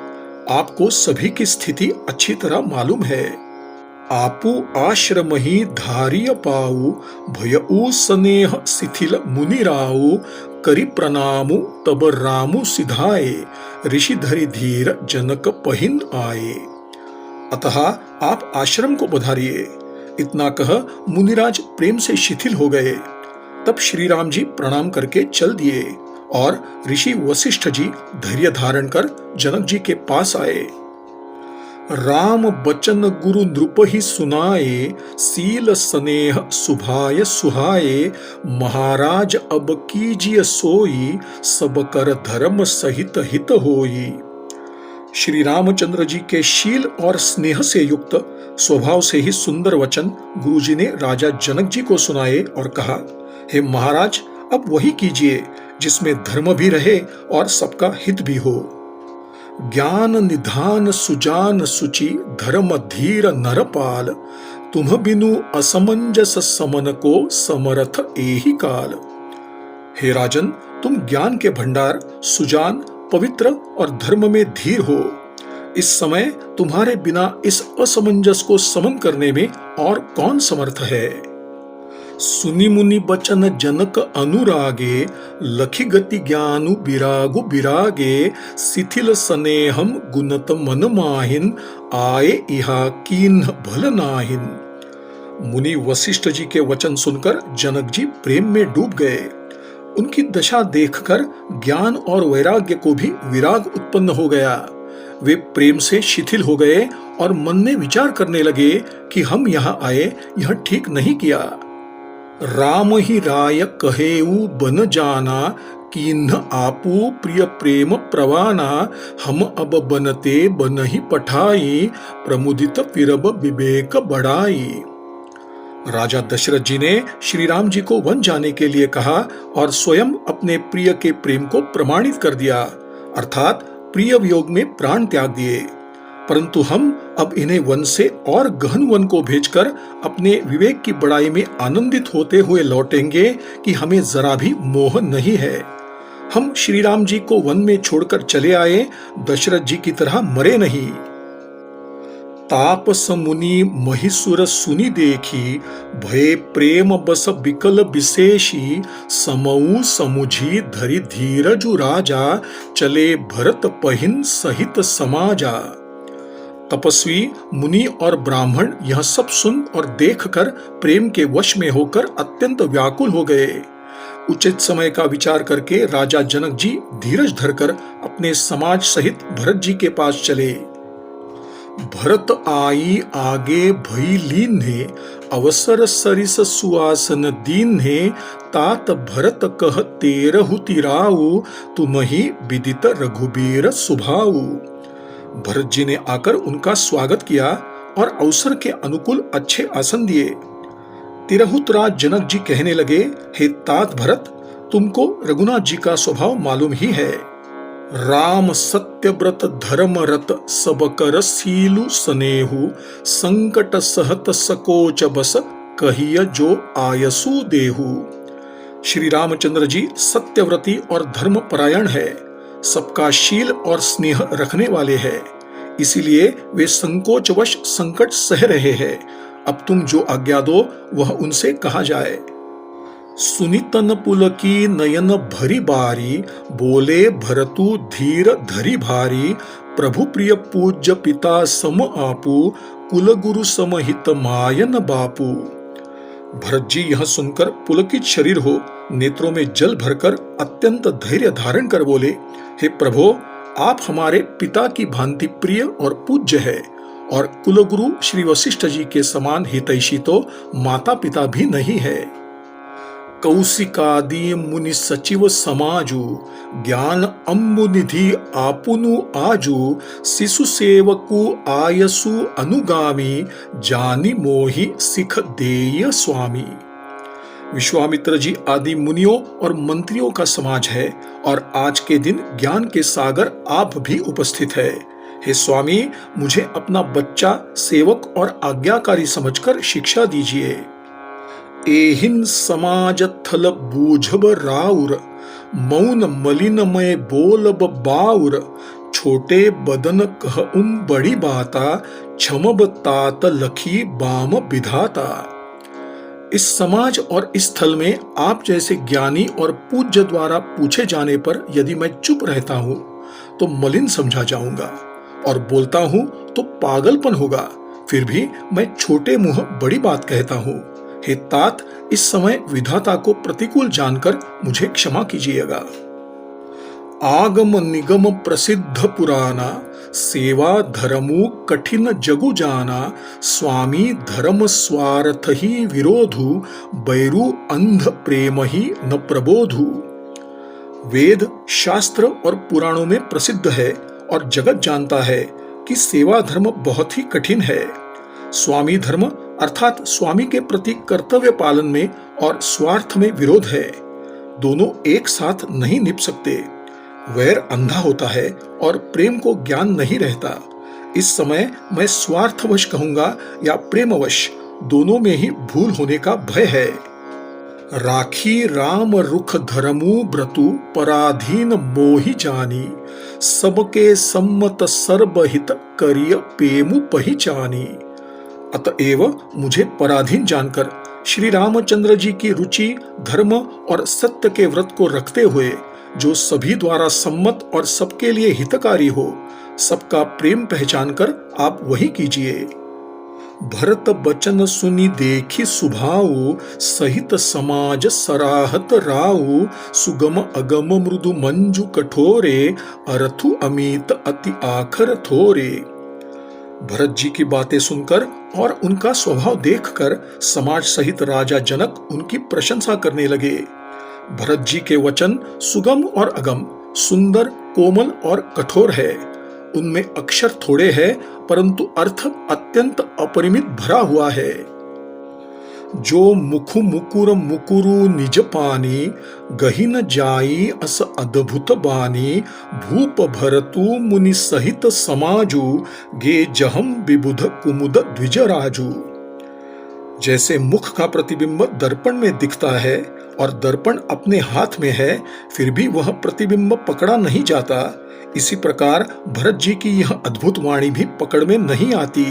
आपको सभी की स्थिति अच्छी तरह मालूम है। आपू आश्रम ही धारिय पाऊ, भयऊ स्नेह शिथिल मुनिराऊ, करि प्रणामु तब रामु सिधाए, ऋषि धरि धीर जनक पहिन आए। अतः आप आश्रम को बधारिए। इतना कह मुनिराज प्रेम से शिथिल हो गए। तब श्री राम जी प्रणाम करके चल दिए और ऋषि वशिष्ठ जी धैर्य धारण कर जनक जी के पास आए। राम बचन गुरु नृप ही सुनाए, सील स्नेह सुभाय सुहाए, महाराज अब कीजिए सोई, सब कर धर्म सहित हित होई। श्री रामचंद्र जी के शील और स्नेह से युक्त स्वभाव से ही सुंदर वचन गुरुजी ने राजा जनक जी को सुनाए और कहा, हे महाराज, अब वही कीजिए जिसमें धर्म भी रहे और सबका हित भी हो। ज्ञान निधान सुजान सुचि, धर्म धीर नरपाल, तुम बिनु असमंजस समन को, समरथ एहि काल। हे राजन, तुम ज्ञान के भंडार, सुजान, पवित्र और धर्म में धीर हो। इस समय तुम्हारे बिना इस असमंजस को समन करने में और कौन समर्थ है। सुनि मुनि बचन जनक अनुरागे, लखि गति ज्ञानु बिरागु बिरागे, शिथिल स्नेहम गुणत मन माहिन, आए इहा कीन्ह भल नाहिन। मुनि वशिष्ठ जी के वचन सुनकर जनक जी प्रेम में डूब गए। उनकी दशा देखकर ज्ञान और वैराग्य को भी विराग उत्पन्न हो गया। वे प्रेम से शिथिल हो गए और मन में विचार करने लगे कि हम यहाँ आए, यह ठीक नहीं किया। राम ही राय कहेऊ बन जाना, कीन्ह आपू प्रिय प्रेम प्रवाना, हम अब बनते बन ही पठाई, प्रमुदित विरब विवेक बढ़ाई। राजा दशरथ जी ने श्री राम जी को वन जाने के लिए कहा और स्वयं अपने प्रिय के प्रेम को प्रमाणित कर दिया, अर्थात प्रिय वियोग में प्राण त्याग दिए। परंतु हम अब इन्हें वन से और गहन वन को भेजकर अपने विवेक की बड़ाई में आनंदित होते हुए लौटेंगे कि हमें जरा भी मोह नहीं है। हम श्री राम जी को वन में छोड़कर चले आए, दशरथ जी की तरह मरे नहीं। तापस मुनि महिसुर सुनि देखी, भय प्रेम बस बिकल विशेषी, समऊ समुझी धरि धीरजु राजा, चले भरत पहिन सहित समाजा। तपस्वी मुनि और ब्राह्मण यह सब सुन और देखकर प्रेम के वश में होकर अत्यंत व्याकुल हो गए। उचित समय का विचार करके राजा जनक जी धीरज धरकर अपने समाज सहित भरत जी के पास चले। भरत आई आगे भई लीन्हे, अवसर सरिस सुआसन दीन्हे, तात भरत कह तेरहु तिराऊ, तुमहि विदित रघुबीर सुभाऊ। भरत जी ने आकर उनका स्वागत किया और अवसर के अनुकूल अच्छे आसन दिए। तिरहुतराज जनक जी कहने लगे, हे तात भरत, तुमको रघुनाथ जी का स्वभाव मालूम ही है। राम सत्यव्रत धर्मरत, सब कर सीलु स्नेहु, संकट सहत सकोच बस, कहिय जो आयसु देहु। श्री रामचंद्र जी सत्यव्रती और धर्मपरायण है, सबका शील और स्नेह रखने वाले हैं, इसीलिए वे संकोचवश संकट सह रहे हैं। अब तुम जो आज्ञा दो वह उनसे कहा जाए। सुनितन पुलकी नयन भरी बारी, बोले भरतु धीर धरी भारी, प्रभु प्रिय पूज्य पिता सम आपू, कुल गुरु समहित मायन बापू। भरत जी यह सुनकर पुलकित शरीर हो, नेत्रों में जल भरकर अत्यंत धैर्य धारण कर बोले, हे प्रभो, आप हमारे पिता की भांति प्रिय और पूज्य है, और कुलगुरु श्री वशिष्ठ जी के समान हितैषी तो माता पिता भी नहीं है। कौशिकादि मुनि सचिव समाजु, ज्ञान अम्बु निधि आपुनु आजु, शिशु सेवकु आयसु अनुगामी, जानि मोहि सिख देय स्वामी। विश्वामित्र जी आदि मुनियों और मंत्रियों का समाज है, और आज के दिन ज्ञान के सागर आप भी उपस्थित है। हे स्वामी, मुझे अपना बच्चा सेवक और आज्ञाकारी समझकर शिक्षा दीजिए। एहिन समाज थल बूझब राउर, मौन मलिनमय बोलब बाउर, छोटे बदन कह बड़ी बाता, क्षमब तात लखी बाम विधाता। इस समाज और इस स्थल में आप जैसे ज्ञानी और पूज्य द्वारा पूछे जाने पर यदि मैं चुप रहता हूँ तो मलिन समझा जाऊंगा, और बोलता हूँ तो पागलपन होगा। फिर भी मैं छोटे मुंह बड़ी बात कहता हूँ। हे तात, इस समय विधाता को प्रतिकूल जानकर मुझे क्षमा कीजिएगा। आगम निगम प्रसिद्ध पुराना, सेवा धर्मु कठिन जगु जाना, स्वामी धर्म स्वार्थ ही विरोधु, बैरु अंध प्रेम ही न प्रबोधु। वेद शास्त्र और पुराणों में प्रसिद्ध है और जगत जानता है कि सेवा धर्म बहुत ही कठिन है। स्वामी धर्म अर्थात स्वामी के प्रति कर्तव्य पालन में और स्वार्थ में विरोध है, दोनों एक साथ नहीं निभ सकते। वैर अंधा होता है और प्रेम को ज्ञान नहीं रहता। इस समय मैं स्वार्थवश कहूंगा या प्रेमवश, दोनों में ही भूल होने का भय है। राखी राम रुख धर्मु व्रतु, पराधीन मोहि जानी, सबके सम्मत सर्वहित करिय पेमु पहिचानी। अतएव मुझे पराधीन जानकर श्री रामचंद्र जी की रुचि धर्म और सत्य के व्रत को रखते हुए, जो सभी द्वारा सम्मत और सबके लिए हितकारी हो, सबका प्रेम पहचान कर आप वही कीजिए। भरत बचन सुनि देखी सुभाऊ, सहित समाज सराहत राऊ। सुगम अगम मृदु मंजु कठोरे, अरथु अमित अति आखर थोरे। भरत जी की बातें सुनकर और उनका स्वभाव देखकर समाज सहित राजा जनक उनकी प्रशंसा करने लगे। भरत जी के वचन सुगम और अगम, सुंदर, कोमल और कठोर है। उनमें अक्षर थोड़े हैं परंतु अर्थ अत्यंत अपरिमित भरा हुआ है। जो मुखु मुकुर मुकुरु निज पानी, गहिन जाई अस अद्भुत बानी। भूप भरतु मुनि सहित समाजु, गे जहम विबुध कुमुद द्विजराजु। जैसे मुख का प्रतिबिंब दर्पण में दिखता है और दर्पण अपने हाथ में है, फिर भी वह प्रतिबिंब पकड़ा नहीं जाता, इसी प्रकार भरत जी की यह अद्भुत वाणी भी पकड़ में नहीं आती।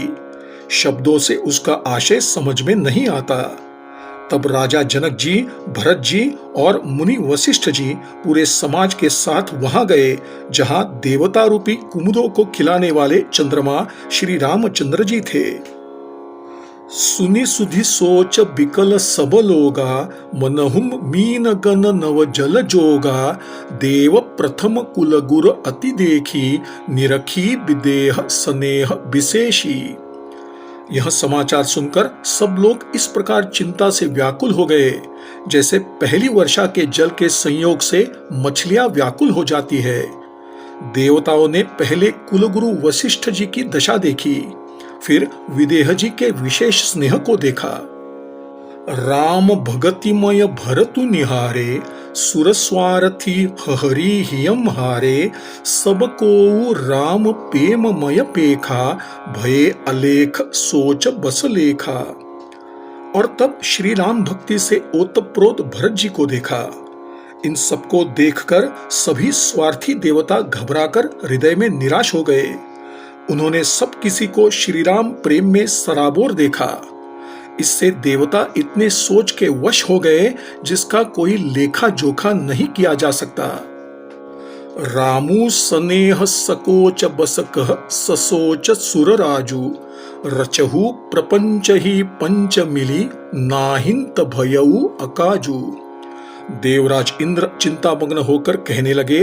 शब्दों से उसका आशय समझ में नहीं आता। तब राजा जनक जी, भरत जी और मुनि वशिष्ठ जी पूरे समाज के साथ वहां गए जहां देवता रूपी कुमुदों को खिलाने वाले चंद्रमा श्री रामचंद्र जी थे। सुनि सुधि सोच बिकल सब लोगा, मनहुम मीन गन नव जल जोगा। देव प्रथम कुल गुर अति देखी, निरखी विदेह स्नेह विशेषी। यह समाचार सुनकर सब लोग इस प्रकार चिंता से व्याकुल हो गए, जैसे पहली वर्षा के जल के संयोग से मछलियां व्याकुल हो जाती है। देवताओं ने पहले कुलगुरु वशिष्ठ जी की दशा देखी, फिर विदेह जी के विशेष स्नेह को देखा। राम भगतिमय भरतु निहारे, सुरस्वारथी हरि हियम हारे। सबको राम प्रेममय पेखा, भये अलेख सोच बस लेखा। और तब श्री राम भक्ति से ओतप्रोत भरत जी को देखा। इन सबको देखकर सभी स्वार्थी देवता घबराकर हृदय में निराश हो गए। उन्होंने सब किसी को श्री राम प्रेम में सराबोर देखा। इससे देवता इतने सोच के वश हो गए जिसका कोई लेखा जोखा नहीं किया जा सकता। रामू स्नेह सकोच बस कह, ससोच सुर राजू। रचहु प्रपंच ही पंच मिली, नाहिंत भयऊ अकाजू। देवराज इंद्र चिंतामग्न होकर कहने लगे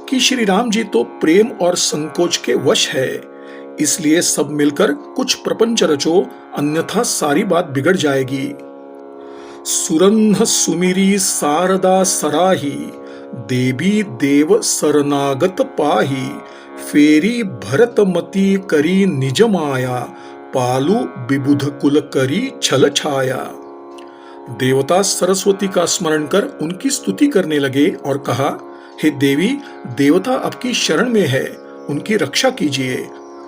कि श्री राम जी तो प्रेम और संकोच के वश है, इसलिए सब मिलकर कुछ प्रपंच रचो, अन्यथा सारी बात बिगड़ जाएगी। सुरन्ह सुमिरी सारदा सराही, देवी देव सरनागत पाही। फेरी भरतमती करी निज माया, पालू विबुध कुल करी छल छाया। देवता सरस्वती का स्मरण कर उनकी स्तुति करने लगे और कहा, हे देवी, देवता आपकी शरण में है, उनकी रक्षा कीजिए।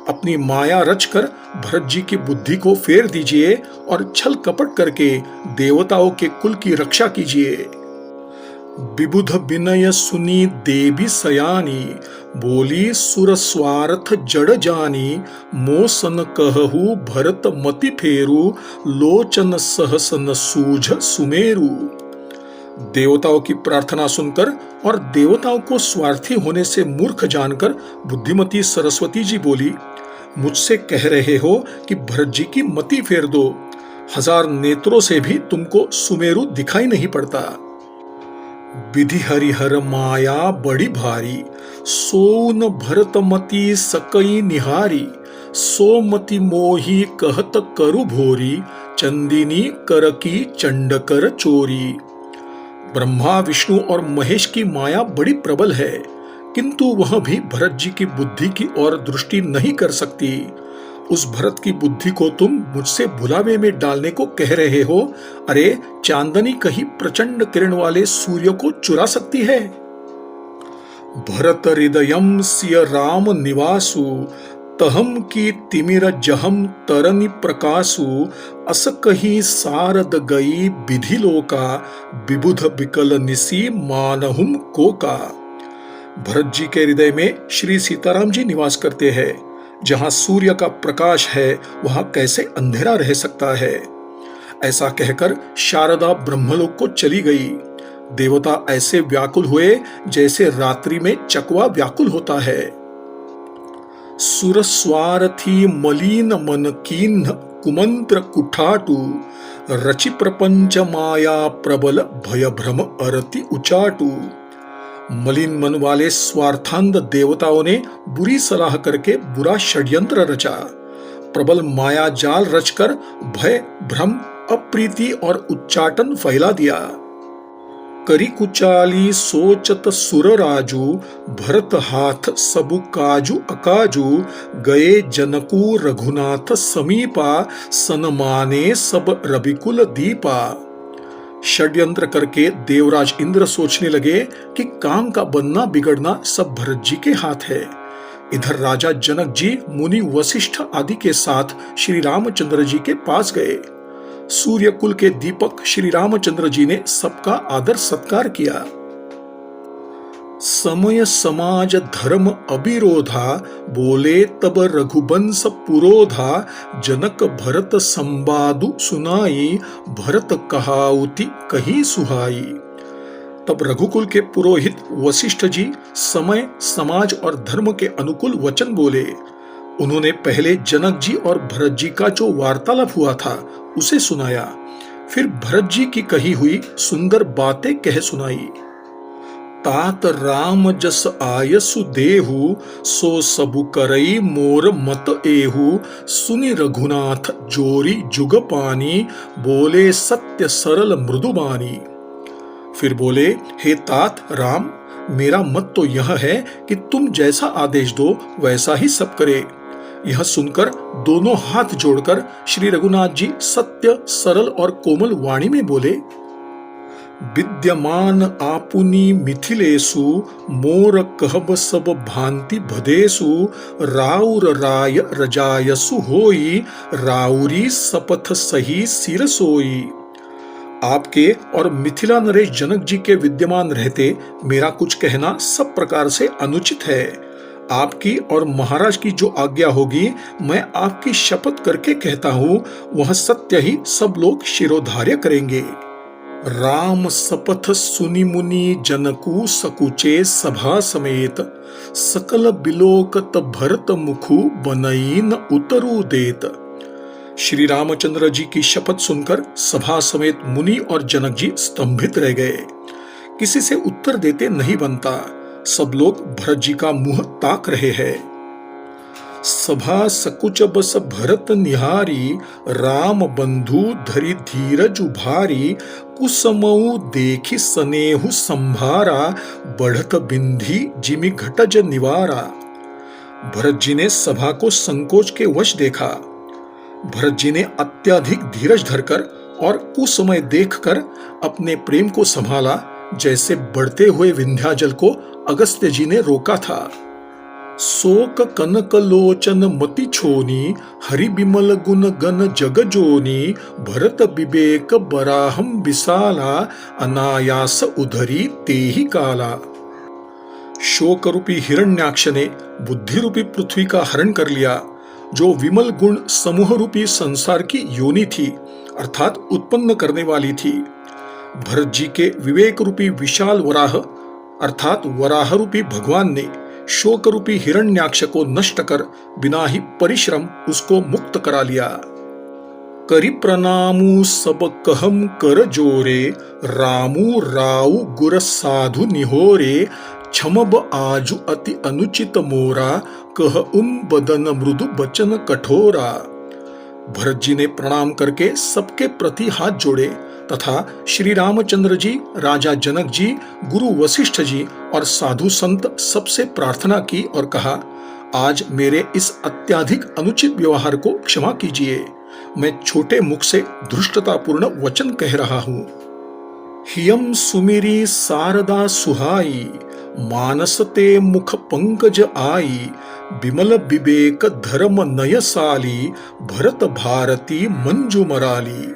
अपनी माया रचकर भरत जी की बुद्धि को फेर दीजिए और छल कपट करके देवताओं के कुल की रक्षा कीजिए। विबुध विनय सुनी देवी सयानी, बोली सुर स्वार्थ जड़ जानी। मोसन कहू भरत मति फेरू, लोचन सहसन सूझ सुमेरु। देवताओं की प्रार्थना सुनकर और देवताओं को स्वार्थी होने से मूर्ख जानकर बुद्धिमती सरस्वती जी बोली, मुझसे कह रहे हो कि भरत जी की मति फेर दो, 1000 नेत्रों से भी तुमको सुमेरु दिखाई नहीं पड़ता। विधि हरिहर माया बड़ी भारी, सोन भरतमती सकई निहारी। सोमति मोही कहत करु भोरी, चंदिनी करकी चंडकर चोरी। ब्रह्मा विष्णु और महेश की माया बड़ी प्रबल है, किंतु वह भी भरत जी की बुद्धि की ओर दृष्टि नहीं कर सकती। उस भरत की बुद्धि को तुम मुझसे भुलावे में डालने को कह रहे हो। अरे, चांदनी कहीं प्रचंड किरण वाले सूर्य को चुरा सकती है? भरत हृदयम सिय राम निवासु, तहम की तिमिर जहम तरनि प्रकाशु। अस कही सारद गई विधि लोका, विबुध विकल निसी मानहुम कोका। भरत जी के हृदय में श्री सीताराम जी निवास करते हैं। जहां सूर्य का प्रकाश है वहां कैसे अंधेरा रह सकता है? ऐसा कहकर शारदा ब्रह्मलोक को चली गई। देवता ऐसे व्याकुल हुए जैसे रात्रि में चकवा व्याकुल होता है। सुर स्वार्थी मलिन मन कीन्ह, कुमंत्र कुठाटू रचि प्रपंच माया प्रबल भय भ्रम अरति उचाटू। मलिन मन वाले स्वार्थांध देवताओं ने बुरी सलाह करके बुरा षड्यंत्र रचा, प्रबल माया जाल रचकर भय भ्रम अप्रीति और उच्चाटन फैला दिया। करी कुचाली सोचत सुर राजू, भरत हाथ सबु काजू अकाजू, गए जनकू रघुनाथ समीपा, सनमाने सब रविकुल दीपा। षड्यंत्र करके देवराज इंद्र सोचने लगे कि काम का बनना बिगड़ना सब भरत जी के हाथ है। इधर राजा जनक जी मुनि वशिष्ठ आदि के साथ श्री रामचंद्र जी के पास गए। सूर्य कुल के दीपक श्री रामचंद्र जी ने सबका आदर सत्कार किया। समय समाज धर्म अविरोधा, बोले तब रघुवंश पुरोधा, जनक भरत संवादु सुनाई, भरत कहाउति कही सुहाई। तब रघुकुल के पुरोहित वशिष्ठ जी समय समाज और धर्म के अनुकूल वचन बोले। उन्होंने पहले जनक जी और भरत जी का जो वार्तालाप हुआ था उसे सुनाया, फिर भरत जी की कही हुई सुंदर बातें कह सुनाई। तात राम जस आयसु देहु, सो सबु करई मोर मत एहु, सुनि रघुनाथ जोरी जुग पानी, बोले सत्य सरल मृदुबानी। फिर बोले, हे तात राम, मेरा मत तो यह है कि तुम जैसा आदेश दो वैसा ही सब करे। यह सुनकर दोनों हाथ जोड़कर श्री रघुनाथ जी सत्य सरल और कोमल वाणी में बोले, विद्यमान आपुनी मिथिलेसु, मोर कहब सब भांति भदेसु, राउर राय रजायसु होई, राउरी सपथ सही सिर सोई। आपके और मिथिला नरेश जनक जी के विद्यमान रहते मेरा कुछ कहना सब प्रकार से अनुचित है। आपकी और महाराज की जो आज्ञा होगी मैं आपकी शपथ करके कहता हूं, वह सत्य ही सब लोग शिरोधार्य करेंगे। राम सपथ सुनि मुनि जनकु, सकुचे सभा समेत, सकल बिलोकत भरत मुखु, बनई न उतरु देत। श्री रामचंद्र जी की शपथ सुनकर सभा समेत मुनि और जनक जी स्तंभित रह गए। किसी से उत्तर देते नहीं बनता, सब लोग भरत जी का मुंह ताक रहे हैं। सभा सकुच बस भरत निहारी, राम बंधु धरि धीरज भारी, कुसमऊ देखि सनेहु संभारा, बढ़त बिंधी जिमि घटज निवारा। भरत जी ने सभा को संकोच के वश देखा। भरत जी ने अत्यधिक धीरज धरकर और कुसमय देखकर अपने प्रेम को संभाला, जैसे बढ़ते हुए विंध्याचल को अगस्त्य जी ने रोका था। शोक कनक लोचन मति छोनी, हरि बिमल गुण गण जग जोनी, भरत विवेक बराहम विशाला, अनायास उधरी तेहि काला। शोक रूपी हिरण्याक्ष ने बुद्धि रूपी पृथ्वी का हरण कर लिया, जो विमल गुण समूह रूपी संसार की योनि थी, अर्थात उत्पन्न करने वाली थी। भरत जी के विवेक रूपी विशाल वराह अर्थात वराह रूपी भगवान ने शोक रूपी हिरण्याक्ष को नष्ट कर बिना ही परिश्रम उसको मुक्त करा लिया। करि प्रणामु सब कहम कर जोरे, रामु राउ गुर साधु निहोरे, क्षमब आजु अति अनुचित मोरा, कह बदन मृदु बचन कठोरा। भरत जी ने प्रणाम करके सबके प्रति हाथ जोड़े तथा श्री रामचंद्र जी, राजा जनक जी, गुरु वशिष्ठ जी और साधु संत सबसे प्रार्थना की और कहा, आज मेरे इस अत्याधिक अनुचित व्यवहार को क्षमा कीजिए। मैं छोटे मुख से धृष्टतापूर्ण वचन कह रहा हूँ। हियम सुमिरी शारदा सुहाई, मानसते मुख पंकज आई, विमल विवेक धर्म नयसाली, भरत भारती मंजू मराली।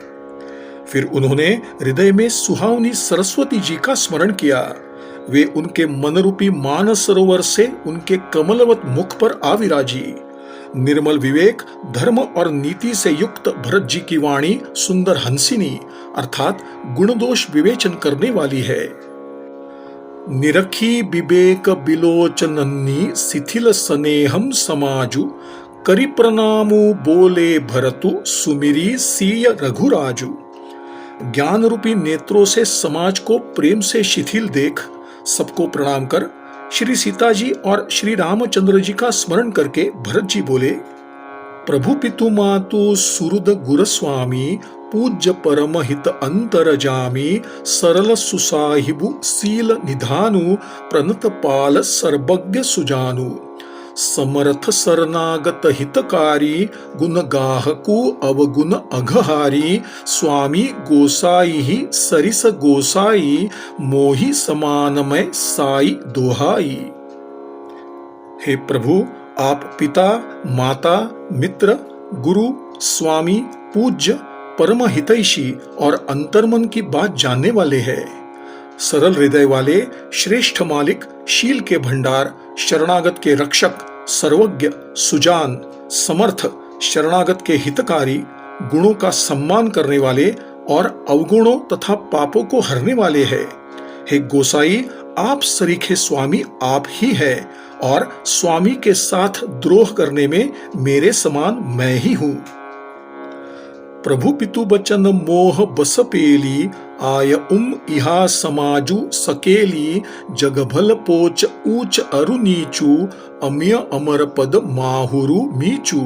फिर उन्होंने हृदय में सुहावनी सरस्वती जी का स्मरण किया। वे उनके मनरूपी मानस सरोवर से उनके कमलवत मुख पर आविराजी। निर्मल विवेक, धर्म और नीति से युक्त भरत जी की वाणी सुंदर हंसिनी अर्थात गुणदोष विवेचन करने वाली है। निरखी विवेक बिलोचनन्नी, शिथिल स्नेहम समाजु, करी प्रणामु बोले भरतु सुमिरी सीय रघुराजु। ज्ञान रूपी नेत्रों से समाज को प्रेम से शिथिल देख सबको प्रणाम कर श्री सीता जी और श्री रामचंद्र जी का स्मरण करके भरत जी बोले, प्रभु पितु मातु सुहृद गुरस्वामी पूज्य परम हित अंतर जामी सरल सुसाहिबु सील निधानु प्रणत पाल सर्वज्ञ सुजानु समर्थ शरणागत हितकारी गुण गाहकु अवगुण अघहारी स्वामी गोसाई ही सरिस गोसाई मोहि समानमय साई दोहाई। हे प्रभु, आप पिता माता मित्र गुरु स्वामी पूज्य परम हितैषी और अंतर्मन की बात जानने वाले हैं। सरल हृदय वाले श्रेष्ठ मालिक शील के भंडार शरणागत के रक्षक सर्वज्ञ सुजान समर्थ शरणागत के हितकारी गुणों का सम्मान करने वाले और अवगुणों तथा पापों को हरने वाले हैं। हे गोसाई, आप सरीखे स्वामी आप ही है और स्वामी के साथ द्रोह करने में मेरे समान मैं ही हूं। प्रभु पितु बचन मोह बस पेली आय इहा समाजु सकेली जगभल पोच ऊच अरु नीचू अम्य अमर पद माहुरु मीचू।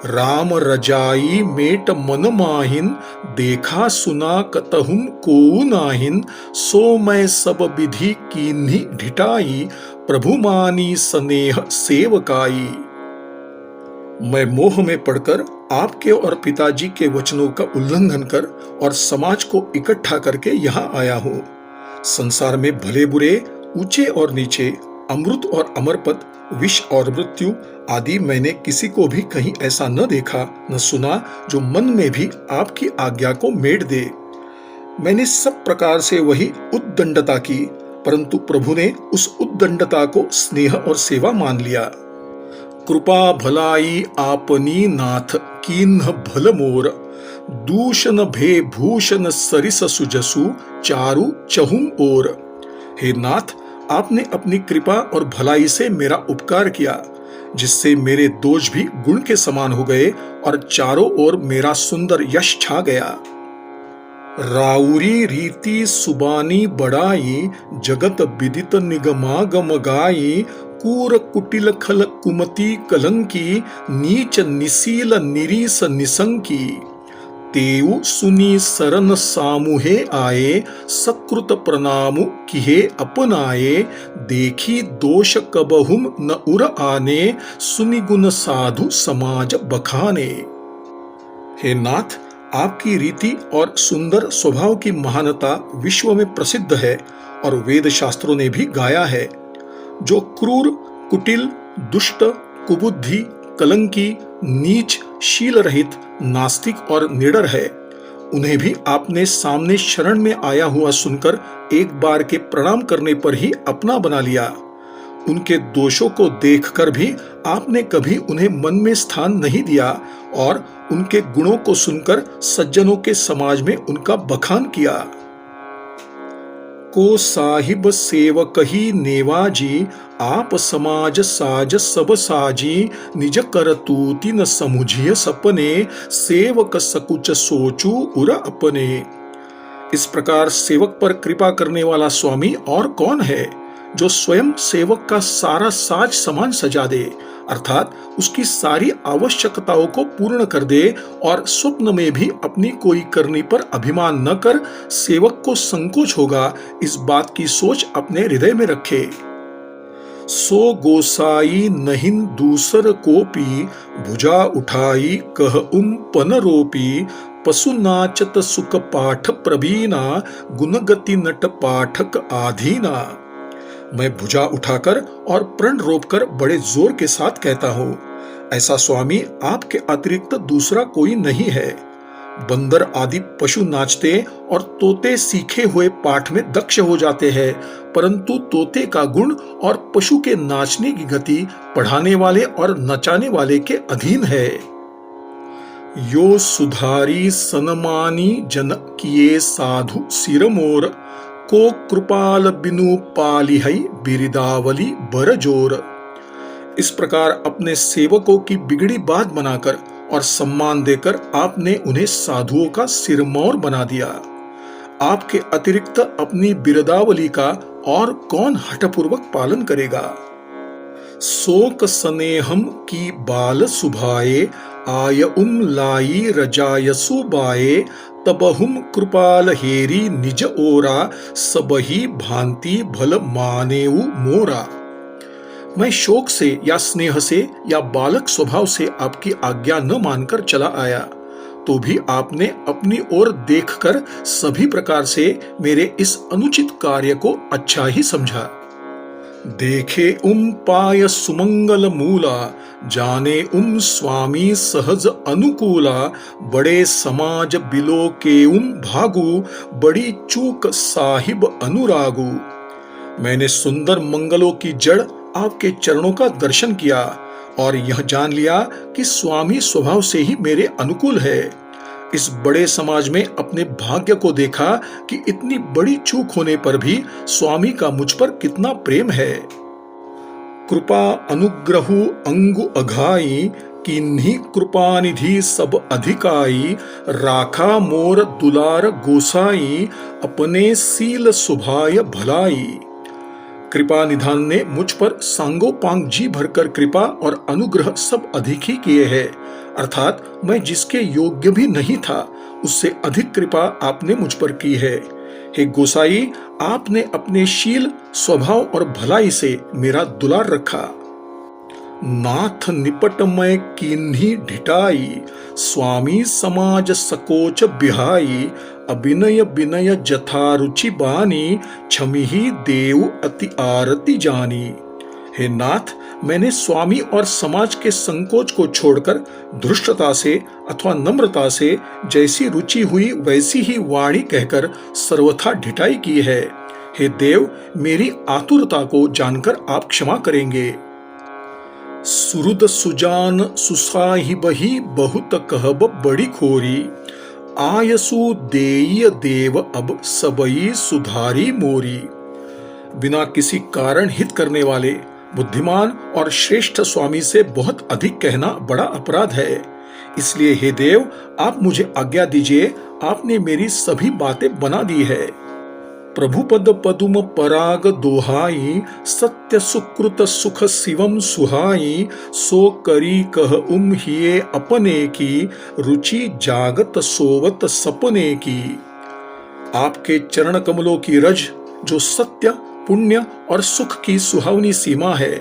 राम रजाई मेट मन माहिन देखा सुना कतहुम कोउ नाहिन सो मैं सब विधि कीन्ही ढिठाई प्रभु मानी स्नेह सेवकाई। मैं मोह में पड़कर आपके और पिताजी के वचनों का उल्लंघन कर और समाज को इकट्ठा करके यहाँ आया हूँ। संसार में भले बुरे ऊंचे और नीचे अमृत और अमर पद विष और मृत्यु आदि मैंने किसी को भी कहीं ऐसा न देखा न सुना जो मन में भी आपकी आज्ञा को मेट दे। मैंने सब प्रकार से वही उद्दंडता की, परंतु प्रभु ने उस उद्दंडता को स्नेह और सेवा मान लिया। कृपा भलाई आपनी नाथ कीन्ह भल मोर दूषण भे भूषण सरिस सुजसु चारु चहुम ओर। हे नाथ, आपने अपनी कृपा और भलाई से मेरा उपकार किया, जिससे मेरे दोष भी गुण के समान हो गए और चारों ओर मेरा सुंदर यश छा गया। राउरी रीति सुबानी बड़ाई जगत विदित निगमागम गाई कूर कुटिल खल कुमति कलंकी नीच निसील निरीस निसंकी। तेउ सुनी सरन सामुहे आए सकृत प्रणामु किहे अपनाए देखी दोष कबहुम न उर आने सुनि गुण साधु समाज बखाने। हे नाथ, आपकी रीति और सुंदर स्वभाव की महानता विश्व में प्रसिद्ध है और वेद शास्त्रों ने भी गाया है। जो क्रूर कुटिल दुष्ट कुबुद्धि कलंकी नीच शील रहित नास्तिक और निडर है, उन्हें भी आपने सामने शरण में आया हुआ सुनकर एक बार के प्रणाम करने पर ही अपना बना लिया। उनके दोषों को देखकर भी आपने कभी उन्हें मन में स्थान नहीं दिया और उनके गुणों को सुनकर सज्जनों के समाज में उनका बखान किया। को साहिब सेवक ही नेवाजी आप समाज साज सब साजी निज करतूति न समुझिय सपने सेवक सकुच सोचू उर अपने। इस प्रकार सेवक पर कृपा करने वाला स्वामी और कौन है, जो स्वयं सेवक का सारा साज सामान सजा दे, अर्थात उसकी सारी आवश्यकताओं को पूर्ण कर दे और स्वप्न में भी अपनी कोई करनी पर अभिमान न कर सेवक को संकोच होगा, इस बात की सोच अपने हृदय में रखे। सो गोसाई नहिन दूसर कोपी भुजा उठाई कह पन रोपी पशु नाचत सुख पाठ प्रवीणा गुणगति नट पाठक आधीना। मैं भुजा उठाकर और प्रण रोपकर बड़े जोर के साथ कहता हूँ, ऐसा स्वामी आपके अतिरिक्त दूसरा कोई नहीं है। बंदर आदि पशु नाचते और तोते सीखे हुए पाठ में दक्ष हो जाते हैं, परंतु तोते का गुण और पशु के नाचने की गति पढ़ाने वाले और नचाने वाले के अधीन है। यो सुधारी सनमानी जन किए साधु सिरमोर को कृपाल बिनु पालिहई बिरिदावली बरजोर। इस प्रकार अपने सेवकों की बिगड़ी बात बनाकर और सम्मान देकर आपने उन्हें साधुओं का सिरमौर बना दिया। आपके अतिरिक्त अपनी बिरदावली का और कौन हठपूर्वक पालन करेगा। शोक स्नेहम की बाल सुभाए, आय लाई रजायसु बाए, तबहुम कृपाल हेरी निज ओरा, सबही भांति भल मानेऊ मोरा। मैं शोक से या स्नेह से या बालक स्वभाव से आपकी आज्ञा न मानकर चला आया, तो भी आपने अपनी ओर देखकर सभी प्रकार से मेरे इस अनुचित कार्य को अच्छा ही समझा। देखे पाय सुमंगल मूला, जाने स्वामी सहज अनुकूला, बड़े समाज बिलो के भागु, बड़ी चूक साहिब अनुरागु। मैंने सुंदर मंगलों की जड़ आपके चरणों का दर्शन किया और यह जान लिया कि स्वामी स्वभाव से ही मेरे अनुकूल है। इस बड़े समाज में अपने भाग्य को देखा कि इतनी बड़ी चूक होने पर भी स्वामी का मुझ पर कितना प्रेम है। कृपा अनुग्रहु अंगु अघाई, किन्हीं कृपा निधि सब अधिकाई, राखा मोर दुलार गोसाई, अपने सील सुभाय भलाई। कृपा निधान ने मुझ पर सांगोपांग जी भरकर कृपा और अनुग्रह सब अधिक ही किए हैं, अर्थात मैं जिसके योग्य भी नहीं था उससे अधिक कृपा आपने मुझ पर की है। हे गोसाई, आपने अपने शील, स्वभाव और भलाई से मेरा दुलार रखा। नाथ निपट मैं किन्हीं ढिटाई, स्वामी समाज सकोच बिहाई, अभिनय विनय जथा रुचि बानी, छमिही देव अति आरती जानी। हे नाथ, मैंने स्वामी और समाज के संकोच को छोड़कर धृष्टता से अथवा नम्रता से जैसी रुचि हुई वैसी ही वाणी कहकर सर्वथा ढिठाई की है। हे देव, मेरी आतुरता को जानकर आप क्षमा करेंगे। सुरुद सुजान सुसाहिबहि बहुत कहब बड़ी खोरी, आयसु देय देव अब सबई सुधारी मोरी। बिना किसी कारण हित करने वाले बुद्धिमान और श्रेष्ठ स्वामी से बहुत अधिक कहना बड़ा अपराध है। इसलिए हे देव, आप मुझे आज्ञा दीजिए, आपने मेरी सभी बातें बना दी है। प्रभुपद पदुम पराग दोहाई, सत्य सुकृत सुख शिवम सुहाई, सो करी कह हिये अपने की, रुचि जागत सोवत सपने की। आपके चरण कमलों की रज, जो सत्य, पुण्य और सुख की सुहावनी सीमा है,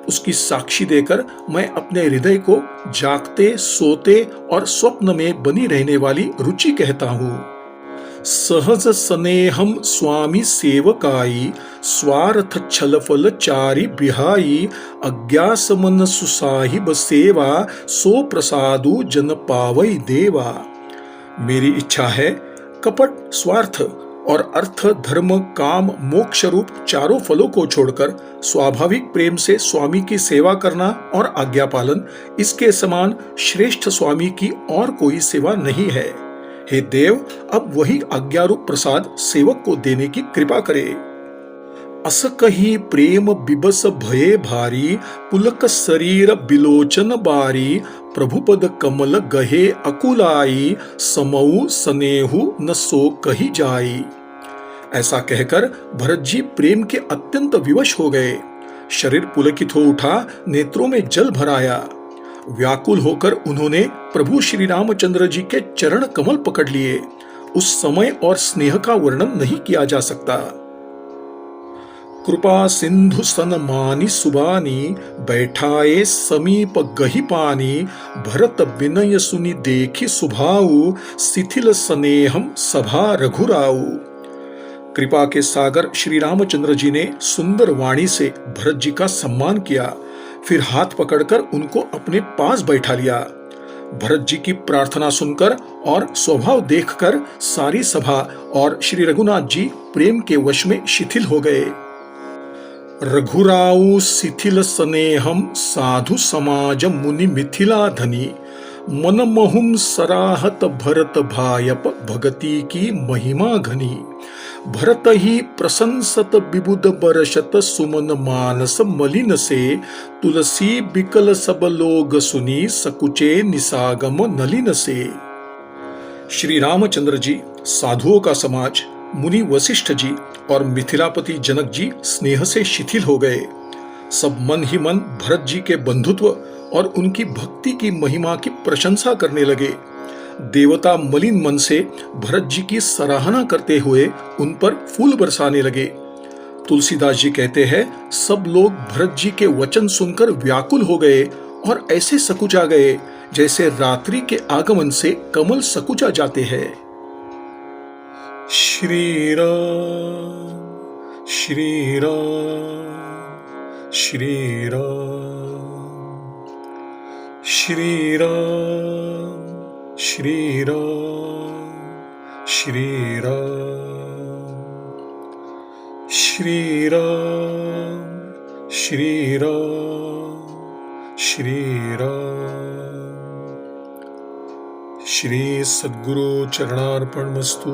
उसकी साक्षी देकर मैं अपने हृदय को जागते, सोते और स्वप्न में बनी रहने वाली रुचि कहता हूँ। सहज स्नेहम स्वामी सेवकाई, स्वार्थ छलफल चारि बिहाई, अज्ञासमन सुसाहिब सेवा, सो प्रसादु जन पावई देवा। मेरी इच्छा है कपट, स्वार्थ और अर्थ, धर्म, काम, मोक्ष रूप चारों फलों को छोड़कर स्वाभाविक प्रेम से स्वामी की सेवा करना और आज्ञा पालन, इसके समान श्रेष्ठ स्वामी की और कोई सेवा नहीं है। हे देव, अब वही आज्ञारूप प्रसाद सेवक को देने की कृपा करे। अस कही प्रेम बिबस भये भारी, पुलक शरीर बिलोचन बारी, प्रभुपद कमल गहे अकुलाई, समऊ स्नेहु न सो कही जाई। ऐसा कहकर भरत जी प्रेम के अत्यंत विवश हो गए। शरीर पुलकित हो उठा, नेत्रों में जल भर आया। व्याकुल होकर उन्होंने प्रभु श्री रामचंद्र जी के चरण कमल पकड़ लिए। उस समय और स्नेह का वर्णन नहीं किया जा सकता। कृपा सिंधु सन मानी सुबानी, बैठाए समीप गही पानी, भरत विनय सुनि देखी सुभाऊ, शिथिल स्नेहम सभा रघुराऊ। कृपा के सागर श्री रामचंद्र जी ने सुंदर वाणी से भरत जी का सम्मान किया, फिर हाथ पकड़कर उनको अपने पास बैठा लिया। भरत जी की प्रार्थना सुनकर और स्वभाव देखकर सारी सभा और श्री रघुनाथ जी प्रेम के वश में शिथिल हो गए। रघुराऊ शिथिल स्नेहम साधु समाज मुनि मिथिला धनी, मन महुम सराहत भरत भायप भगति की महिमा घनी, भरत ही प्रशंसत विबुध बरशत सुमन मानस मलिन से तुलसी बिकल सब लोग सुनी सकुचे निसागम नलिन से। श्री रामचंद्र जी, साधुओं का समाज, मुनि वशिष्ठ जी और मिथिलापति जनक जी स्नेह से शिथिल हो गए। सब मन ही मन भरत जी के बंधुत्व और उनकी भक्ति की महिमा की प्रशंसा करने लगे। देवता मलिन मन से भरत जी की सराहना करते हुए उन पर फूल बरसाने लगे। तुलसीदास जी कहते हैं, सब लोग भरत जी के वचन सुनकर व्याकुल हो गए और ऐसे सकुचा गए जैसे रात्रि के आगमन से कमल सकुचा जाते हैं। श्री राम श्री राम श्री राम श्री राम श्री राम श्री राम श्री राम श्री राम श्री राम। श्री सद्गुरु चरणार्पणमस्तु।